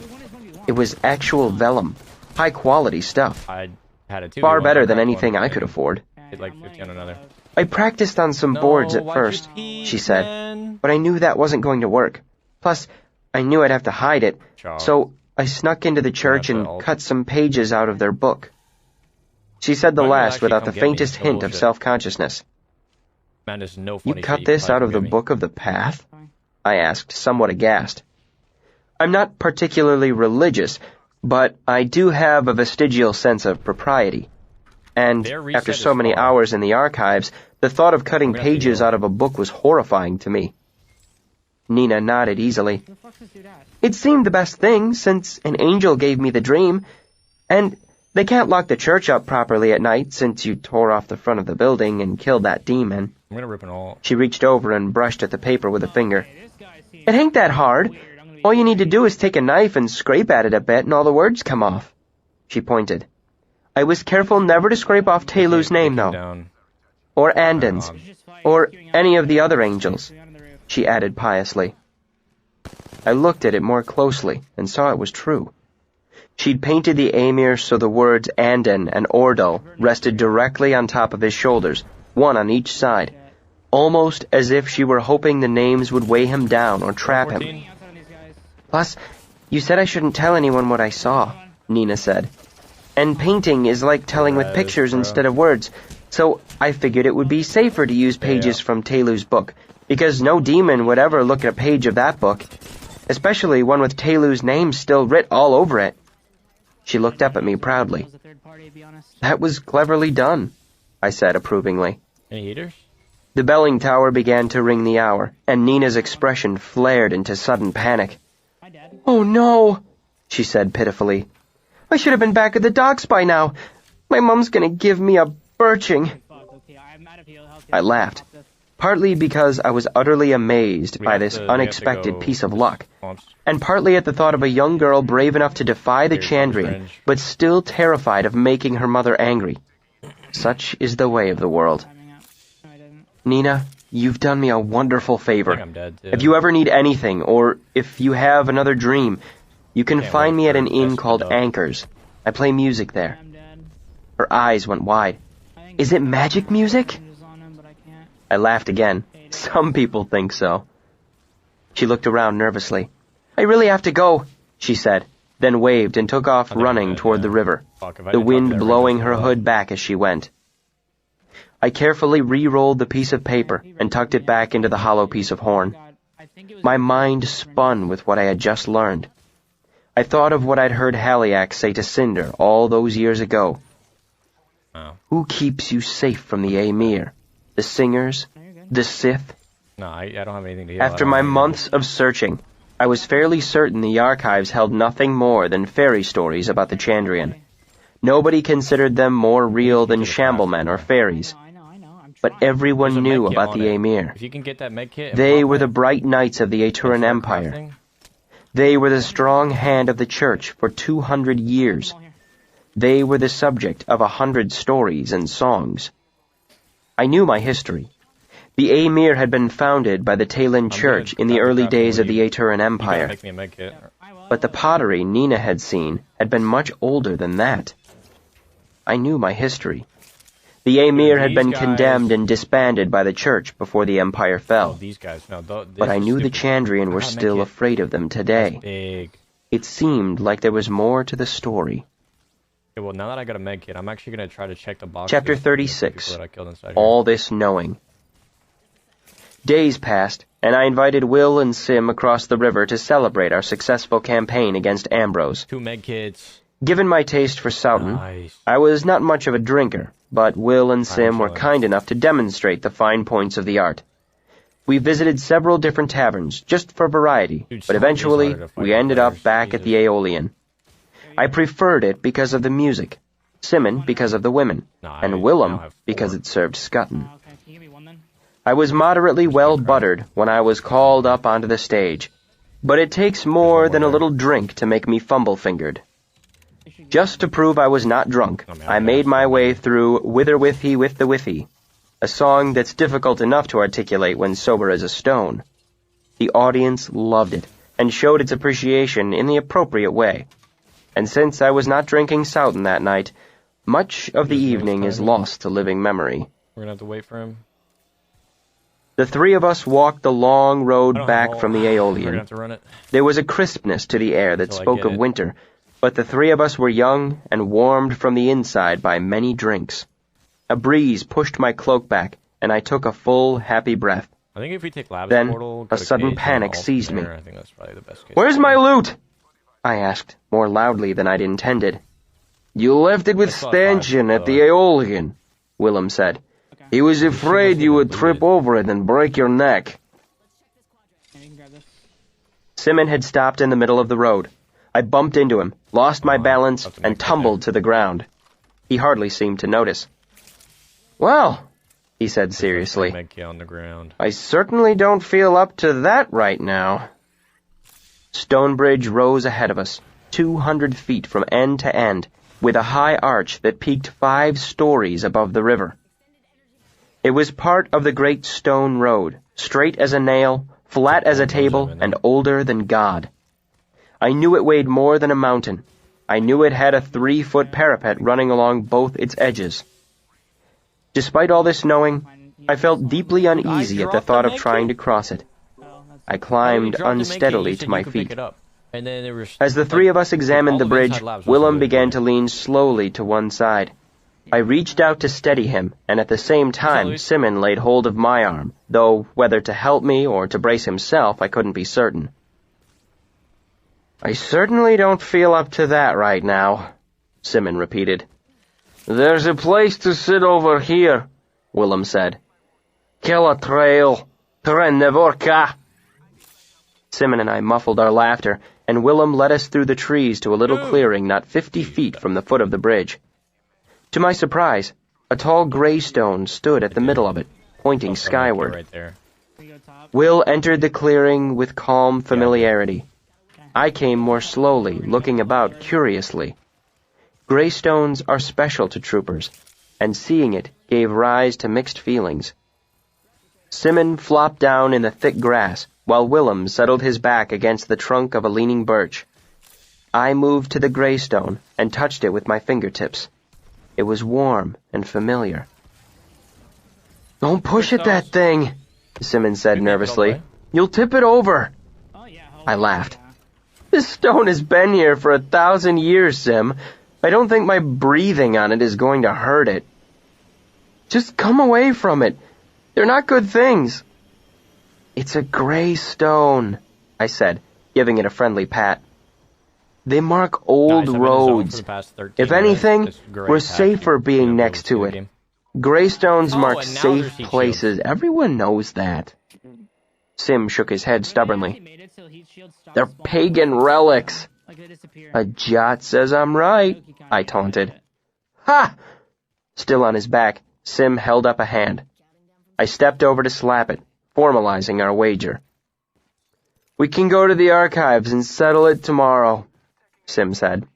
It was actual vellum, high-quality stuff. I had it too. Far We went better on than that anything one. I could afford. Paid like 50 on another. I practiced on some boards at why'd first, you pee, she said, man? but I knew that wasn't going to work. Plus, I knew I'd have to hide it, Charles. so I snuck into the church and cut some pages out of their book. She said the Why don't you last actually without come the get me? faintest No hint of bullshit. self-consciousness. Man, there's no You funny cut shit this can out of the give me. Book of the Path? I asked, somewhat aghast. I'm not particularly religious, but I do have a vestigial sense of propriety. And Their reset after is so many far. hours in the archives, the thought of cutting We're gonna have to pages heal. out of a book was horrifying to me. Nina nodded easily. Who the fuck does do that? It seemed the best thing, since an angel gave me the dream. And they can't lock the church up properly at night, since you tore off the front of the building and killed that demon. I'm gonna rip an all. She reached over and brushed at the paper with a finger. Hey, this guy seems It ain't that hard. weird. I'm gonna be All you need to do is take a knife and scrape at it a bit and all the words come off. She pointed. I was careful never to scrape off Telu's name, though. Down. Or Andon's. It's just fine. Or It's queuing out any on of the roof. other It's angels, queuing out on the roof. she added piously. I looked at it more closely and saw it was true. She'd painted the Amir so the words Andon and Ordal rested directly on top of his shoulders, one on each side, almost as if she were hoping the names would weigh him down or trap him. 14. Outside on these guys. Plus, you said I shouldn't tell anyone what I saw, Nina said. And painting is like telling with Right, pictures bro. instead of words, so I figured it would be safer to use pages Yeah. from Telu's book, because no demon would ever look at a page of that book, especially one with Telu's name still writ all over it. She looked up at me proudly. It was a third party, to be honest. That was cleverly done, I said approvingly. Any heaters? The belling tower began to ring the hour, and Nina's expression flared into sudden panic. Hi, Dad. Oh no, she said pitifully. I should have been back at the docks by now. My mom's gonna give me a birching. Fuck, okay, I'm out of here. I laughed, partly because I was utterly amazed by this unexpected piece of luck, and partly at the thought of a young girl brave enough to defy the Here's Chandrian, fringe. but still terrified of making her mother angry. Such is the way of the world. Timing out. No, I didn't. Nina, you've done me a wonderful I favor. think I'm dead too. If you ever need anything, or if you have another dream, you can Can't find wait me at for an inn Festival called Dog. Anchors. I play music there. I'm dead. Her eyes went wide. I think Is it magic music? I'm just on him, but I can't. I laughed again. Some people think so. She looked around nervously. I really have to go, she said, then waved and took off I think running I'm dead, toward yeah. the river, Fuck, if I the didn't talk to wind that blowing racist her girl. hood back as she went. I carefully re-rolled the piece of paper and tucked it back into the hollow piece of horn. God, I think it was My mind spun with what I had just learned. I thought of what I'd heard Haliak say to Cinder all those years ago. Oh. Who keeps you safe from the Amir? The singers? No, you're good. The Sith? No, I don't have anything to heal. After my months of searching, I was fairly certain the archives held nothing more than fairy stories about the Chandrian. Nobody considered them more real than shamblemen or fairies, I know. I'm but trying. everyone knew about the Amir. If you can get that med kit, and They pop were it, the bright knights of the and Aturan start Empire. crafting, They were the strong hand of the church for 200 years. Come on here. They were the subject of 100 stories and songs. I knew my history. The Amir had been founded by the Talin Church in the Got the early crafting days of the lead. Aturan you gotta Empire, make me a med kit. I will. but the pottery Nina had seen had been much older than that. I knew my history. The Amir had These been guys- condemned and disbanded by the church before the empire Oh, fell, these guys. No, but I knew the Chandrian were Gotta make still it. afraid of them today. Big. It seemed like there was more to the story. Okay, well, now that I got a med kit, I'm actually gonna try to check the box. Chapter 36. That I killed inside All this knowing. Days passed, and I invited Will and Sim across the river to celebrate our successful campaign against Ambrose. 2 med kits. Given my taste for Southern, Nice. I was not much of a drinker, but Will and Sim were feeling kind enough to demonstrate the fine points of the art. We visited several different taverns, just for variety, Dude, but Southern is eventually harder to fight we ended players, up back at the Jesus. Aeolian. I preferred it because of the music, Simon because of the women, No, I and now Willem have 4. because it served Scutton. Oh, okay. Can you give me one then? I was moderately well buttered when I was called up onto the stage, but it takes more than a there. little drink to make me fumble-fingered. Just to prove I was not drunk, Oh, man, I I'm made my absolutely- way through Whither With He With the Withy, a song that's difficult enough to articulate when sober as a stone. The audience loved it, and showed its appreciation in the appropriate way. And since I was not drinking Southern that night, much of the Just knows evening is timing. lost to living memory. We're gonna have to wait for him. The three of us walked the long I road don't back have from the We're gonna Aeolian. have to run it. There was a crispness to the air that Until I spoke get of it. winter, but the three of us were young and warmed from the inside by many drinks. A breeze pushed my cloak back, and I took a full, happy breath. I think if we take Labs Then, Portal, a go to sudden Cage, panic and all seized from me. there, I think that's probably the best case. "Where's my loot?" I asked, more loudly than I'd intended. "You left it with I saw it Stanchion by at the the way. Aeolian," Willem said. Okay. "He was afraid you would looted. trip over it and break your neck." Yeah, you can grab this. Simon had stopped in the middle of the road. I bumped into him, lost my balance, that's what and makes it tumbled to the ground. He hardly seemed to notice. "Well," he said seriously, Med kit on the ground. "I certainly don't feel up to that right now." Stonebridge rose ahead of us, 200 feet from end to end, with a high arch that peaked 5 stories above the river. It was part of the Great Stone Road, straight as a nail, flat as a table, and older than God. I knew it weighed more than a mountain. I knew it had a 3-foot parapet running along both its edges. Despite all this knowing, I felt deeply uneasy at the thought of trying to cross it. Oh, that's I climbed unsteadily to my feet. As the three of us examined the bridge, Willem began to lean slowly to one side. I reached out to steady him, and at the same time, Simon laid hold of my arm, though whether to help me or to brace himself I couldn't be certain. "I certainly don't feel up to that right now," Simon repeated. "There's a place to sit over here," Willem said. "Killa trail, Trennevorka." Simon and I muffled our laughter, and Willem led us through the trees to a little clearing not 50 feet from the foot of the bridge. To my surprise, a tall gray stone stood at the middle of it, pointing skyward. Right there. Can we go top? Will entered the clearing with calm familiarity. I came more slowly, looking about curiously. Gray stones are special to troopers, and seeing it gave rise to mixed feelings. Simon flopped down in the thick grass, while Willem settled his back against the trunk of a leaning birch. I moved to the gray stone and touched it with my fingertips. It was warm and familiar. "Don't push at that thing," Simon said You make it all the nervously. way. "You'll tip it over." Oh, yeah. I laughed. "This stone has been here for 1,000 years, Sim. I don't think my breathing on it is going to hurt it. Just come away from it. They're not good things." "It's a gray stone," I said, giving it a friendly pat. "They mark old Guys, I've been in zone for roads. the past 13 If minutes. anything, This gray we're patch safer keeps being being next to able it. game. Gray stones Oh, mark and now safe there's heat places. Everyone knows that." Sim shook his head stubbornly. "They're pagan relics." Like they disappear. "A jot says I'm right," I taunted. "Ha!" Still on his back, Sim held up a hand. I stepped over to slap it, formalizing our wager. "We can go to the archives and settle it tomorrow," Sim said.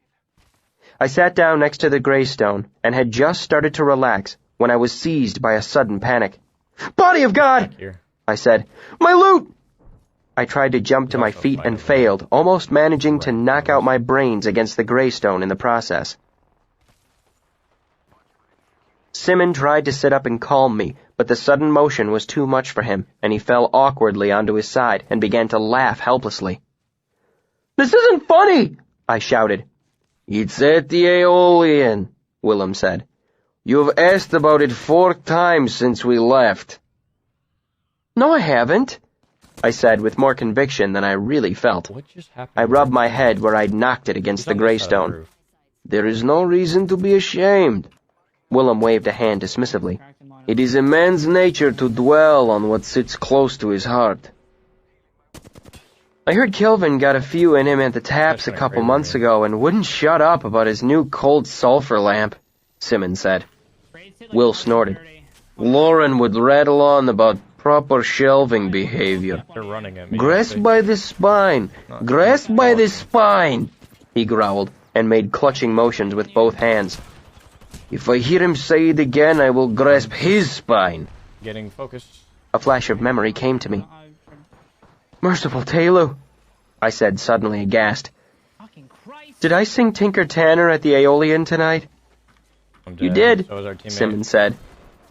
I sat down next to the gray stone and had just started to relax when I was seized by a sudden panic. "Body of God!" Here. I said. "My loot!" I tried to jump to my feet and failed, almost managing to knock out my brains against the gray stone in the process. Simon tried to sit up and calm me, but the sudden motion was too much for him, and he fell awkwardly onto his side and began to laugh helplessly. "This isn't funny!" I shouted. "It's at the Aeolian," Willem said. "You've asked about it 4 times since we left." No, I haven't, I said with more conviction than I really felt. What just happened? I rubbed my head where I'd knocked it against He's the on this side of greystone. roof. There is no reason to be ashamed. Willem waved a hand dismissively. It is a man's nature to dwell on what sits close to his heart. I heard Kilvin got a few in him at the taps a couple months ago and wouldn't shut up about his new cold sulfur lamp, Simmons said. Will snorted. Lauren would rattle on about proper shelving behavior. They're running at me. Grasp by the spine! Grasp by the spine! He growled and made clutching motions with both hands. If I hear him say it again, I will grasp his spine. Getting focused. A flash of memory came to me. Merciful Taylor, I said, suddenly aghast. Fucking Christ. Did I sing Tinker Tanner at the Aeolian tonight? I'm You dead. did, So was our teammate. Simmons said.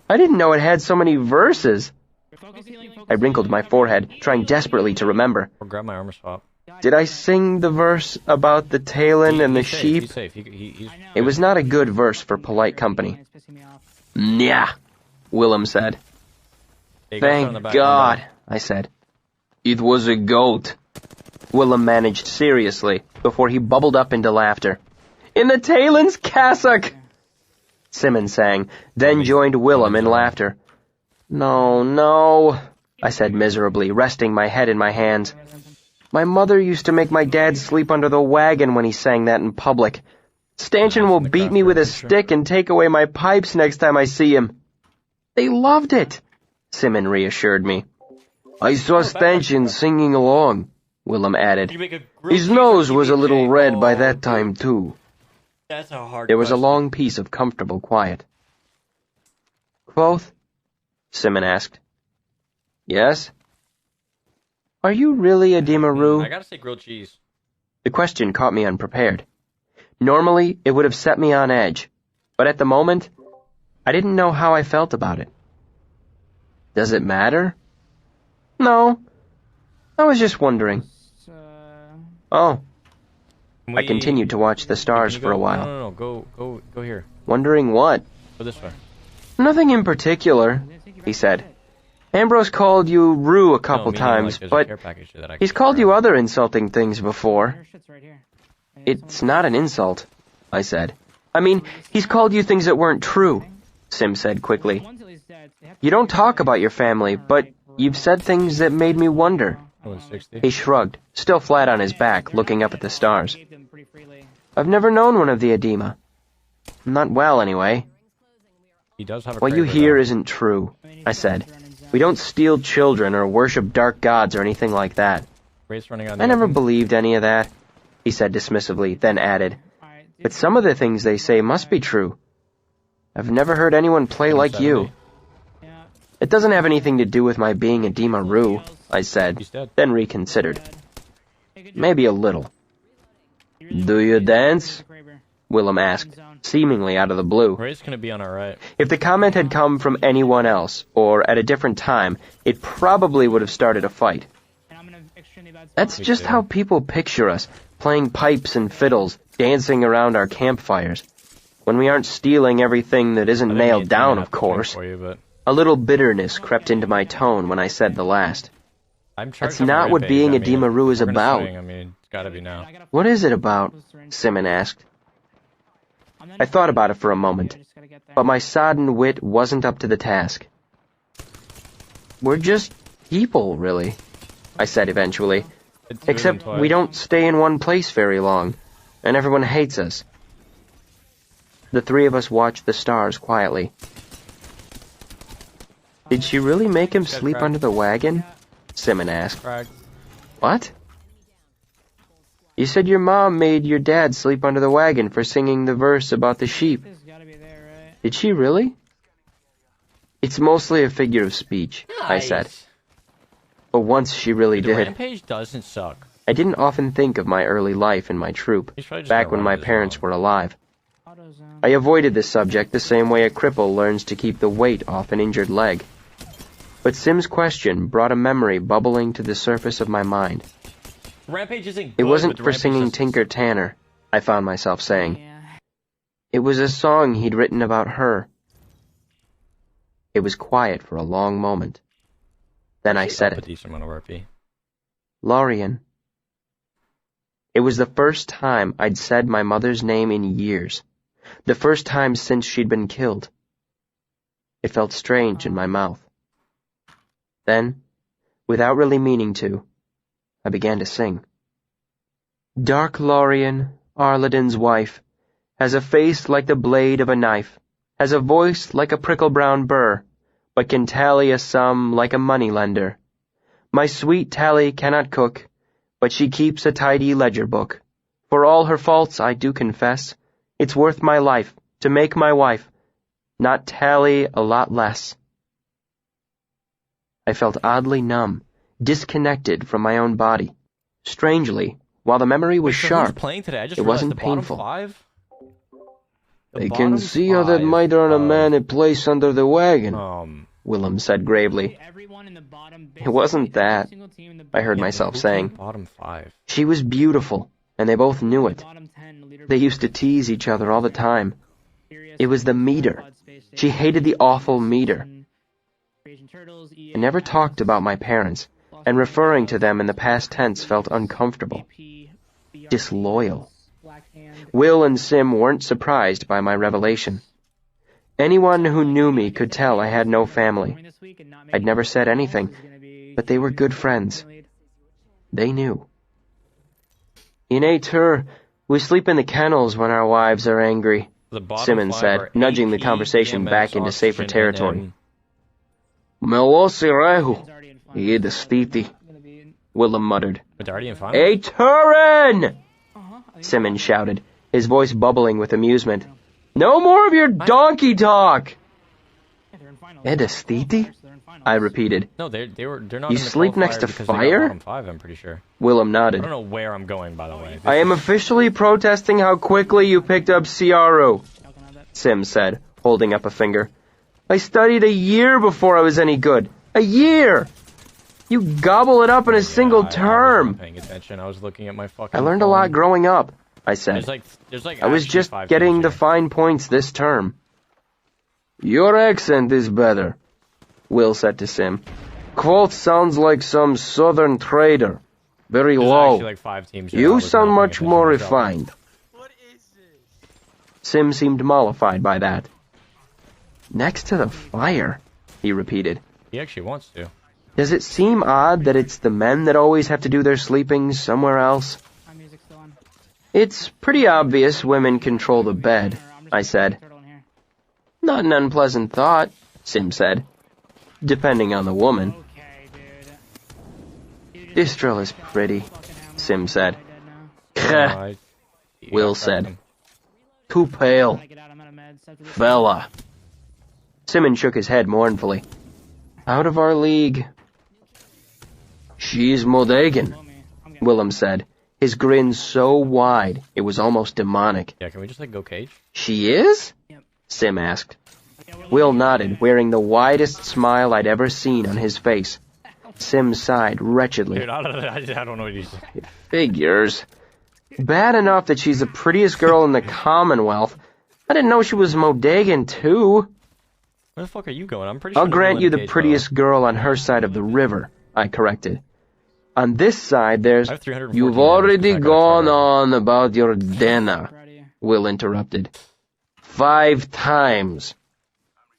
I didn't know it had so many verses. Focus healing, focus I wrinkled my forehead, trying desperately to remember. Or grab my armor swap. Did I sing the verse about the Talon and the He's safe, sheep? He's safe. He's I know. It was not a good verse for polite company. It's pissing me off. Nyah, Willem said. Hey, go sit on the Thank back God, window. I said. It was a goat. Willem managed seriously before he bubbled up into laughter. In the Talon's cassock! Simmons sang, then joined Willem in laughter. No, I said miserably, resting my head in my hands. My mother used to make my dad sleep under the wagon when he sang that in public. Stanchion will beat me with a stick and take away my pipes next time I see him. They loved it, Simmons reassured me. I saw Stanchion singing along, Willem added. His nose was a little red by that time, too. That's a hard There was a long piece of comfortable quiet. Quoth? Simmons asked. Yes? Are you really a I Demaroo? gotta say grilled cheese. The question caught me unprepared. Normally, it would have set me on edge, but at the moment, I didn't know how I felt about it. Does it matter? No. I was just wondering. Uh, Oh, Can I we- continued to watch the stars can you for a go- while. No, go here. Wondering what? Go this way. Nothing in particular, he said. Ambrose called you Rue a couple No, meaning, times, like, there's a but care package that I he's can called you grab. other insulting things before. your shit's right here. It's not an insult, I said. I mean, he's called you things that weren't true, Sim said quickly. One's at least dead. They have to You don't talk about your family, but you've said things that made me wonder. 160. He shrugged, still flat on his back, looking up at the stars. gave them pretty freely. I've never known one of the Edema. Not well, anyway. He does have a What you Kraber, hear though. isn't true, I said. We don't steal children or worship dark gods or anything like that. Race running on I the never open. believed any of that, he said dismissively, then added. Alright, But some of the things they say must be true. I've never heard anyone play like you. yeah, It doesn't have anything to do with my being a Demaroo, I said, He's dead. then reconsidered. dead. Hey, good job. Maybe a little. You really Do you did dance? the Kraber. Willem asked, seemingly out of the blue. Ray's gonna be on our right. If the comment had come from anyone else, or at a different time, it probably would have started a fight. And I'm in an extremely bad spot. That's Me just too. how people picture us, playing pipes and fiddles, dancing around our campfires. When we aren't stealing everything that isn't I didn't mean nailed to down, have of to course. drink For you, but A little bitterness crept into my tone when I said the last. I'm charged That's up not for what rampage. being I a mean, Demaroo is if we're gonna about. swing, I mean, it's gotta be now. What is it about? Simon asked. I thought about it for a moment, but my sodden wit wasn't up to the task. We're just people, really, I said eventually. Except we don't stay in one place very long, and everyone hates us. The three of us watched the stars quietly. Did she really make him sleep under the wagon? Simon asked. Frag. What? You said your mom made your dad sleep under the wagon for singing the verse about the sheep. This gotta be there, right? Did she really? It's mostly a figure of speech, I said. But once she really The did. rampage doesn't suck. I didn't often think of my early life in my troop, He's probably just back gonna when run my this parents long. were alive. AutoZone. I avoided this subject the same way a cripple learns to keep the weight off an injured leg. But Sim's question brought a memory bubbling to the surface of my mind. Rampage isn't good, It wasn't but the for Rampage singing doesn't Tinker Tanner, I found myself saying. Yeah. It was a song he'd written about her. It was quiet for a long moment. Then I said A it. decent amount of RP. Lorien. It was the first time I'd said my mother's name in years. The first time since she'd been killed. It felt strange in my mouth. Then, without really meaning to, I began to sing. Dark Lorien, Arladin's wife, has a face like the blade of a knife, has a voice like a prickle-brown burr, but can tally a sum like a moneylender. My sweet Tally cannot cook, but she keeps a tidy ledger book. For all her faults, I do confess, it's worth my life to make my wife, not Tally a lot less. I felt oddly numb, disconnected from my own body. Strangely, while the memory was Wait, so who's sharp, playing today? I just it realized wasn't the bottom painful. five? The They bottom can see how that five might earn a of, man a place under the wagon, Willem said gravely. Everyone in the bottom, It wasn't basically every that, single team in the I heard bottom- myself who saying. came bottom five. She was beautiful, and they both knew it. bottom 10 leaderboard They used to tease each other all the time. Furious, It was the meter. Pod Space She Station, hated the awful meter. Creation Turtles, I never talked about my parents, and referring to them in the past tense felt uncomfortable. Disloyal. Will and Sim weren't surprised by my revelation. Anyone who knew me could tell I had no family. I'd never said anything, but they were good friends. They knew. In Atur, we sleep in the kennels when our wives are angry, The bottom Simmons five said, are nudging the AP, conversation EMS, back into safer Oxygen, territory. and Melosi Rehu, Yedastiti, Willem muttered. But they're already in final? Aturin! Simmons shouted, his voice bubbling with amusement. No more of your donkey talk! Edastiti? I repeated. No, they're not You in the sleep next qualifier to because they got fire? bottom five, I'm pretty sure. Willem I nodded. don't know where I'm going, by the way. I am officially protesting how quickly you picked up Ciaru, Sim said, holding up a finger. I studied a year before I was any good. A year! You gobble it up in a single I wasn't term. paying attention. I was looking at my fucking I learned a phone. lot growing up, I said. There's like I was actually just 5 getting teams the here. fine points this term. Your accent is better, Will said to Sim. Quoth sounds like some southern trader. Very There's low. actually like 5 teams here. I You was sound not paying much attention more myself. refined. Sim seemed mollified by that. Next to the fire, he repeated. He actually wants to. Does it seem odd that it's the men that always have to do their sleeping somewhere else? My music's still on. It's pretty obvious women control the bed, I said. Not an unpleasant thought, Sim said. Depending on the woman. Okay, dude. This drill is pretty, Sim said. I- Will said. Too pale. Fella. Simmons shook his head mournfully. Out of our league. She's Modagan, Willem said, his grin so wide it was almost demonic. Yeah, can we just like go cage? She is? Sim asked. Will nodded, wearing the widest smile I'd ever seen on his face. Sim sighed wretchedly. Dude, I don't know what you said. Figures. Bad enough that she's the prettiest girl in the Commonwealth. I didn't know she was Modagan, too. Where the fuck are you going? I'm pretty sure I'll there's grant no you the cage, prettiest girl on her side of the river, I corrected. On this side, there's... I have 314 You've damage already 'cause I got a gone trigger. on about your Dena, Will interrupted. 5 times.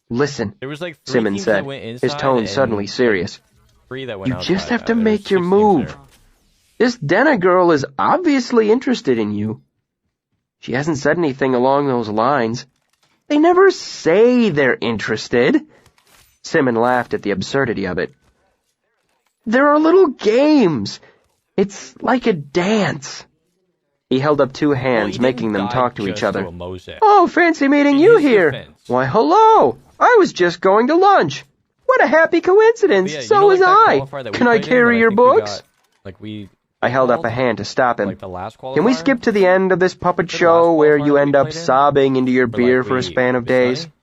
Listen, There was like 3 Simmons teams said, that went inside his tone and suddenly serious. 3 that went You outside. just have to There's make 6 your teams move. there. This Dena girl is obviously interested in you. She hasn't said anything along those lines. They never say they're interested. Simon laughed at the absurdity of it. There are little games. It's like a dance. He held up 2 Well, hands, he making didn't them die talk to just each other. a Mosaic. Oh, fancy meeting In you his here. defense. Why, hello. I was just going to lunch. What a happy coincidence. But yeah, So you know, was like that I. qualifier that we Can I played in carry that your think we books? got, like we I held up a hand to stop him. like the last qualifier. Can we skip to the end of this puppet The show last where qualifier you that end we up played in? sobbing into your Or, like, beer for a we- span of we days? study?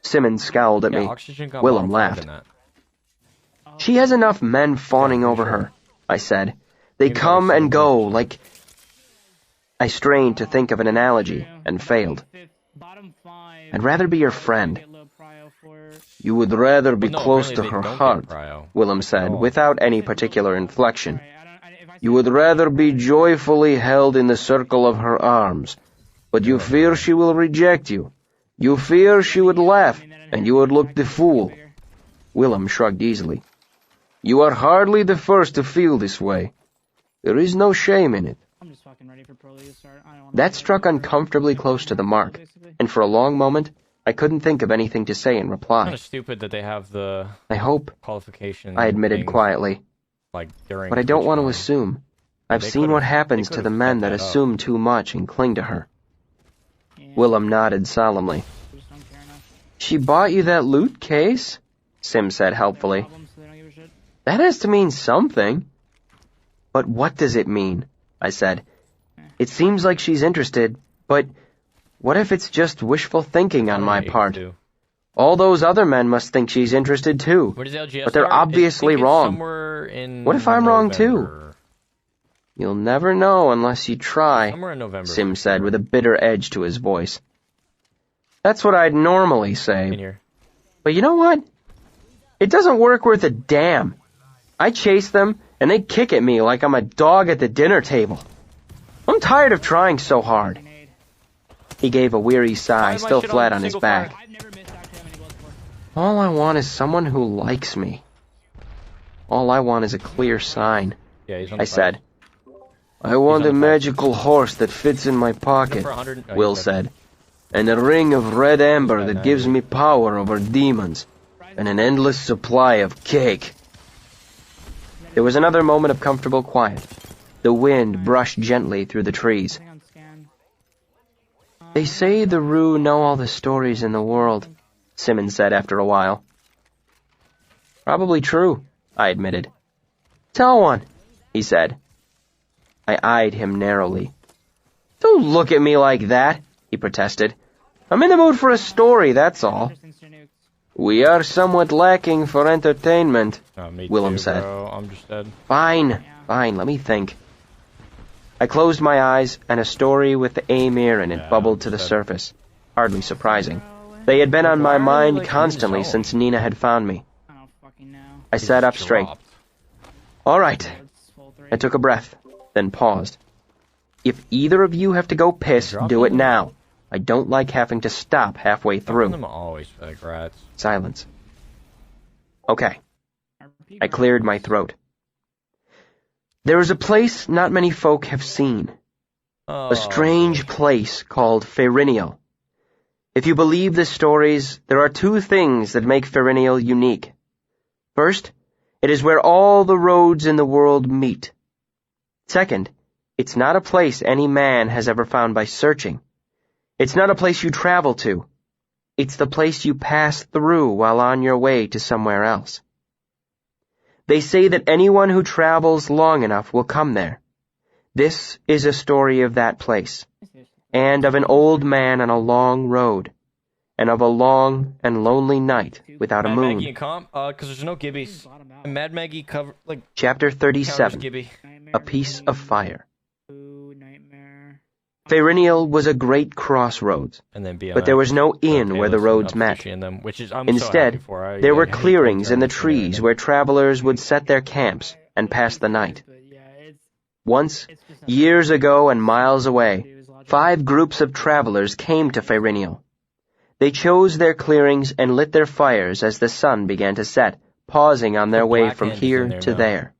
Simmons scowled at Yeah, me. Oxygen got Willem bottom five laughed. in that. She has enough men fawning Yeah, over sure. her, I said. They Maybe come that was and so go good. like... I strained to think of an analogy and failed. Bottom 5. I'd rather be your friend. You would rather be Well, no, close to apparently her they don't heart, get cryo. Willem said, Oh. without any particular inflection. Alright, if I You say would no, rather be joyfully held in the circle of her arms, but you fear she will reject you. You fear she would laugh, and you would look the fool. Willem shrugged easily. You are hardly the first to feel this way. There is no shame in it. I'm just fucking ready for Pro League to start. I don't wanna That play struck it. uncomfortably close to the mark, Basically. and for a long moment, I couldn't think of anything to say in Kind reply. of stupid that they have the I hope, qualification. I admitted things, quietly, like during. but I don't want to TwitchCon. assume. I've they seen what could've- happens they to the could've men set that that up. assume too much and cling to her. Yeah, Willem nodded solemnly. I just don't care enough. She bought you that loot case? Sim said helpfully. Problems, so they don't give a shit. That has to mean something. But what does it mean? I said. It seems like she's interested, but what if it's just wishful thinking on my Hey, part? do. All those other men must think she's interested too. Where does LGS But they're start? I obviously think it's wrong. Somewhere in What if I'm wrong, too? November. You'll never know unless you try, Somewhere in November. Sim for said sure. with a bitter edge to his voice. That's what I'd normally In say. here. But you know what? It doesn't work worth a damn. I chase them, and they kick at me like I'm a dog at the dinner table. I'm tired of trying so hard. Grenade. He gave a weary sigh, Fire my still shit flat on on his single back. fire. I've never missed after having bullets before. All I want is someone who likes me. All I want is a clear sign, Yeah, he's on I the fire. said. I want on a the magical horse that fits in my pocket, For 100 oh, Will he's said, and a ring of red amber He's got that gives 90. me power over demons, and an endless supply of cake. There was another moment of comfortable quiet. The wind brushed gently through the trees. Hang on, scan. They say the Rue know all the stories in the world, Simmons said after a while. Probably true, I admitted. Tell one, he said. I eyed him narrowly. Don't look at me like that, he protested. I'm in the mood for a story, that's all. Just instant nukes. We are somewhat lacking for entertainment. Oh, me Willem too, said. Bro. I'm just dead. Fine, let me think. I closed my eyes, and a story with the Amir in it Yeah, bubbled to the that- surface. Hardly surprising. They had been on my Why are they, mind like, constantly unresolved? since Nina had found me. I don't fucking know. I sat up straight. Dropped. All right. It's full 3. I took a breath, then paused. If either of you have to go piss, Dropping do it them? now. I don't like having to stop halfway Dropping through. them always like rats. Silence. Okay. RP, I bro. cleared my throat. There is a place not many folk have seen. Oh, A strange place called Ferinial. If you believe the stories, there are two things that make Ferinial unique. First, it is where all the roads in the world meet. Second, it's not a place any man has ever found by searching. It's not a place you travel to. It's the place you pass through while on your way to somewhere else. They say that anyone who travels long enough will come there. This is a story of that place, and of an old man on a long road, and of a long and lonely night without a Mad Maggie moon. and Comp, because there's no Gibbies. Bottom out. And Mad Maggie cover like Chapter counters 37, Gibby. Nightmare, A Piece of Fire. Ooh, nightmare. Ferinial was a great crossroads, And then BMX. but there was no inn Okay, where the listen, roads I'm met. sushi in them, which is I'm Instead, so happy for. I there were hate playing clearings in the tournaments and trees everything. where travelers would set their camps and pass the night. But yeah, Once, it's just years ago and miles away, It was logical. 5 groups of travelers came to Ferinial. They chose their clearings and lit their fires as the sun began to set, pausing on their The way Black from Hand is in here there to now. there.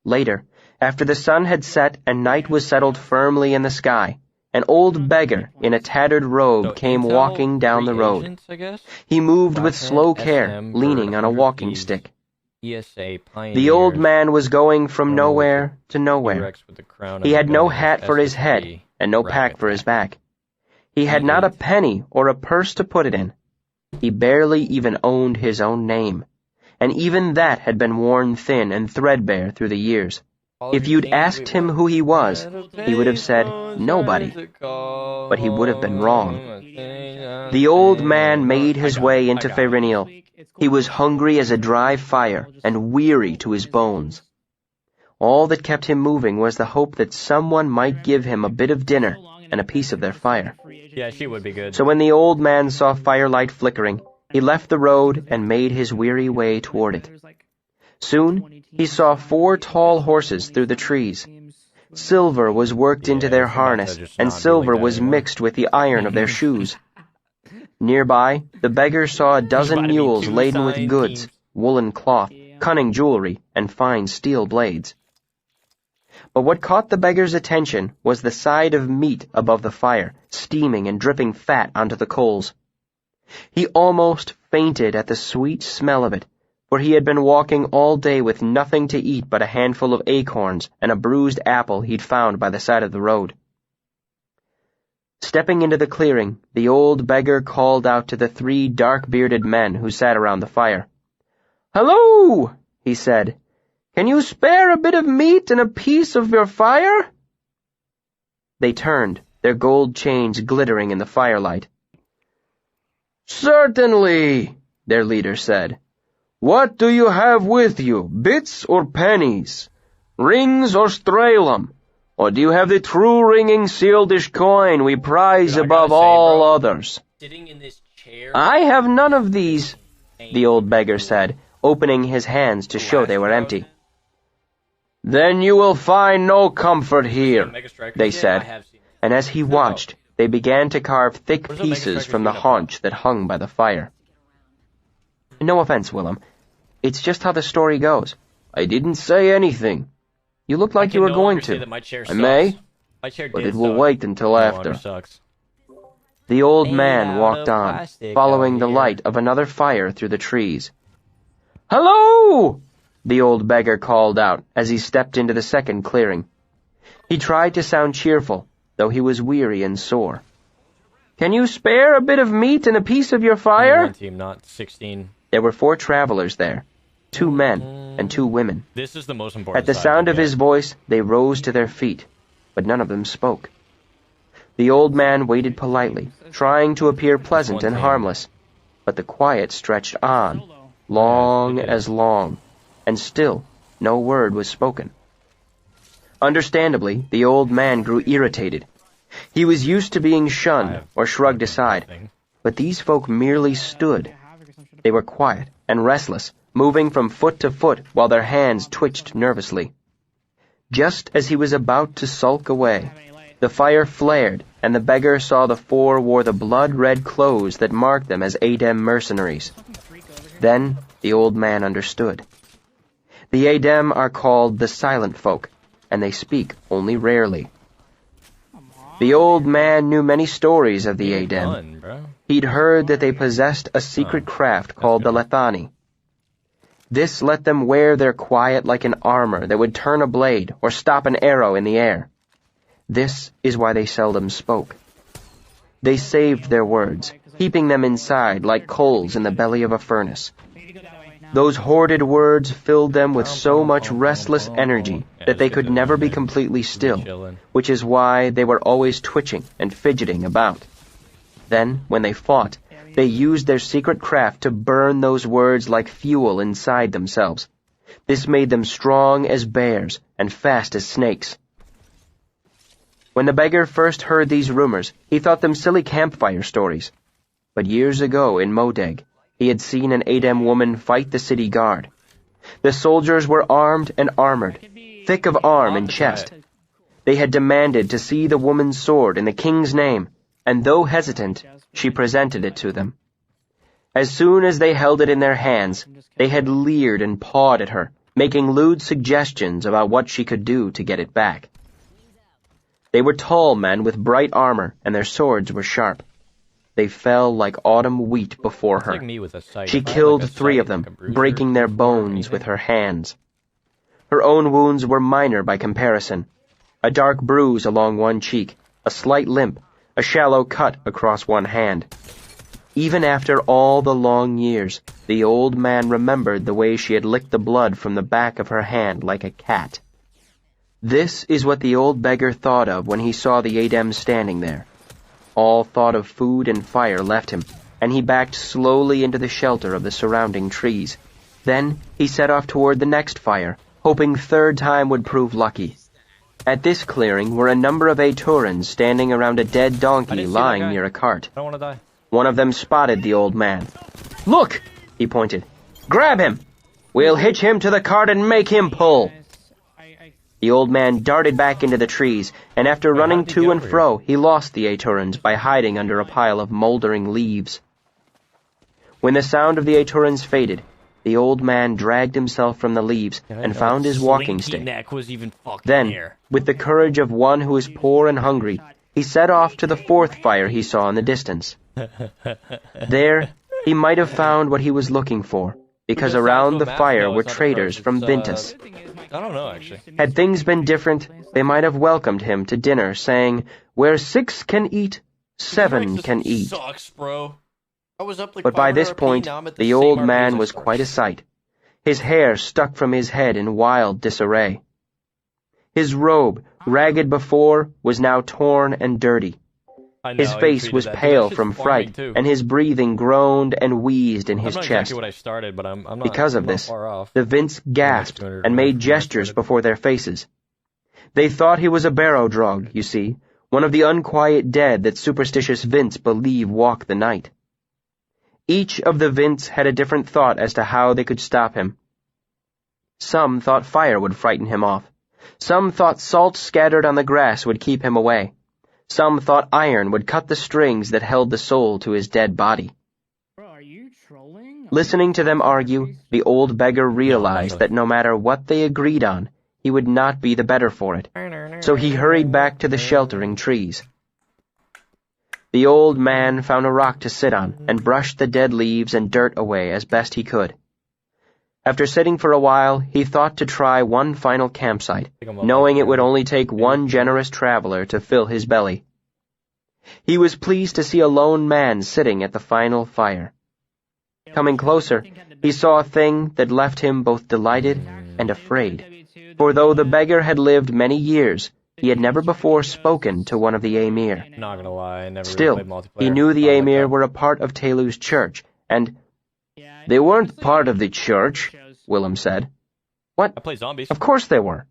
Later, after the sun had set and night was settled firmly in the sky, an old beggar in a tattered robe So came Intel, walking down the free road. agents, I guess? He moved with Blackhand, slow care, SM, leaning Bird, on a 100 walking Thieves, stick. ESA, Pioneers, The old man was going from Oh, nowhere to nowhere. T-Rex with the crown He and had the no gun, hat for his head SSD, and no Racket pack for his Pack. back. He had not a penny or a purse to put it in. He barely even owned his own name, and even that had been worn thin and threadbare through the years. All If of your you'd teams asked we him won. who he was, he would have said nobody. But he would have been wrong. The old man made his way into Ferinial. He was hungry as a dry fire and weary to his bones. All that kept him moving was the hope that someone might give him a bit of dinner and a piece of their fire. Yeah, she would be good. So when the old man saw firelight flickering, He left the road and made his weary way toward it. Soon, he saw 4 tall horses through the trees. Silver was worked into their harness, and silver was mixed with the iron of their shoes. Nearby, the beggar saw a dozen mules laden with goods, woolen cloth, cunning jewelry, and fine steel blades. But what caught the beggar's attention was the side of meat above the fire, steaming and dripping fat onto the coals. He almost fainted at the sweet smell of it, for he had been walking all day with nothing to eat but a handful of acorns and a bruised apple he'd found by the side of the road. Stepping into the clearing, the old beggar called out to the 3 dark-bearded men who sat around the fire. "Hello," he said. "Can you spare a bit of meat and a piece of your fire?" They turned, their gold chains glittering in the firelight. "Certainly," their leader said. "What do you have with you, bits or pennies? Rings or strelum? Or do you have the true ringing sealdish coin we prize above all others?" Sitting in this chair. "I have none of these," the old beggar said, opening his hands to show they were empty. "Then you will find no comfort here," they said, and as he watched, they began to carve thick pieces from the haunch that hung by the fire. "No offense, Willem. It's just how the story goes." "I didn't say anything. You look like you were going to." "I may, but it will wait until after." The old man walked on, following the light of another fire through the trees. "Hello!" the old beggar called out as he stepped into the second clearing. He tried to sound cheerful, though he was weary and sore. "Can you spare a bit of meat and a piece of your fire?" Team, not 16. There were 4 travelers there, 2 men and 2 women. This is the most important. At the sound of his voice, they rose to their feet, but none of them spoke. The old man waited politely, trying to appear pleasant and harmless, but the quiet stretched on, long as long, and still no word was spoken. Understandably, the old man grew irritated. He was used to being shunned or shrugged aside, but these folk merely stood. They were quiet and restless, moving from foot to foot while their hands twitched nervously. Just as he was about to sulk away, the fire flared, and the beggar saw the 4 wore the blood-red clothes that marked them as Adem mercenaries. Then the old man understood. The Adem are called the Silent Folk, and they speak only rarely. The old man knew many stories of the Adem. He'd heard that they possessed a secret craft called the Lethani. This let them wear their quiet like an armor that would turn a blade or stop an arrow in the air. This is why they seldom spoke. They saved their words, heaping them inside like coals in the belly of a furnace. Those hoarded words filled them with so much restless energy that they could never be completely still, which is why they were always twitching and fidgeting about. Then, when they fought, they used their secret craft to burn those words like fuel inside themselves. This made them strong as bears and fast as snakes. When the beggar first heard these rumors, he thought them silly campfire stories. But years ago in Modeg, he had seen an Adem woman fight the city guard. The soldiers were armed and armored, thick of arm and chest. They had demanded to see the woman's sword in the king's name, and though hesitant, she presented it to them. As soon as they held it in their hands, they had leered and pawed at her, making lewd suggestions about what she could do to get it back. They were tall men with bright armor, and their swords were sharp. They fell like autumn wheat before her. She killed 3 of them, breaking their bones with her hands. Her own wounds were minor by comparison. A dark bruise along one cheek, a slight limp, a shallow cut across one hand. Even after all the long years, the old man remembered the way she had licked the blood from the back of her hand like a cat. This is what the old beggar thought of when he saw the Adem standing there. All thought of food and fire left him, and he backed slowly into the shelter of the surrounding trees. Then he set off toward the next fire, hoping third time would prove lucky. At this clearing were a number of Aturans standing around a dead donkey lying near a cart. I don't want to die. One of them spotted the old man. Look! He pointed. Grab him! We'll hitch him to the cart and make him pull. The old man darted back into the trees, and after running how did he to get and over fro, he lost the Aturans by hiding under a pile of moldering leaves. When the sound of the Aturans faded, the old man dragged himself from the leaves and found his walking Slinky stick. Neck was even fucking Then, here. with the courage of one who is poor and hungry, he set off to the fourth fire he saw in the distance. There, he might have found what he was looking for, because around the fire were traders from Vintus. I don't know, actually. Had things been different, they might have welcomed him to dinner, saying, "Where 6 can eat, 7 can eat." Sucks, bro. I was up like But by this 500 RP, point, now I'm at the same old RP man as I was started. quite a sight. His hair stuck from his head in wild disarray. His robe, ragged before, was now torn and dirty. I know, His you face tweeted was that. Dude, pale that shit's from farming, fright, too. and his breathing groaned and wheezed in his I'm not chest. exactly what I started, but I'm not. Because of I'm not this, far off. the Vince gasped 200 and away made from where I gestures started. before their faces. They thought he was a barrow drog, you see, one of the unquiet dead that superstitious Vince believed walk the night. Each of the Vince had a different thought as to how they could stop him. Some thought fire would frighten him off. Some thought salt scattered on the grass would keep him away. Some thought iron would cut the strings that held the soul to his dead body. Bro, are you trolling? Listening to them argue, the old beggar realized that no matter what they agreed on, he would not be the better for it. So he hurried back to the sheltering trees. The old man found a rock to sit on and brushed the dead leaves and dirt away as best he could. After sitting for a while, he thought to try one final campsite, knowing it would only take one generous traveler to fill his belly. He was pleased to see a lone man sitting at the final fire. Coming closer, he saw a thing that left him both delighted and afraid, for though the beggar had lived many years, he had never before spoken to one of the Amir. Not gonna lie, I never Still, really played multiplayer. he knew the I like Amir that. were a part of Telu's church, and they weren't part of the church, Willem said. I played zombies. Of course they were.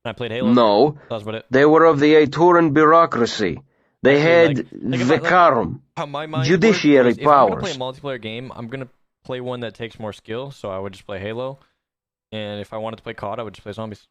I played Halo. No, That was about it. they were of the Aturan bureaucracy. They had Think about, Vicarum. how my mind Judiciary works is if I'm gonna powers. play a multiplayer game, I'm gonna play one that takes more skill, so I would just play Halo. And if I wanted to play COD, I would just play zombies.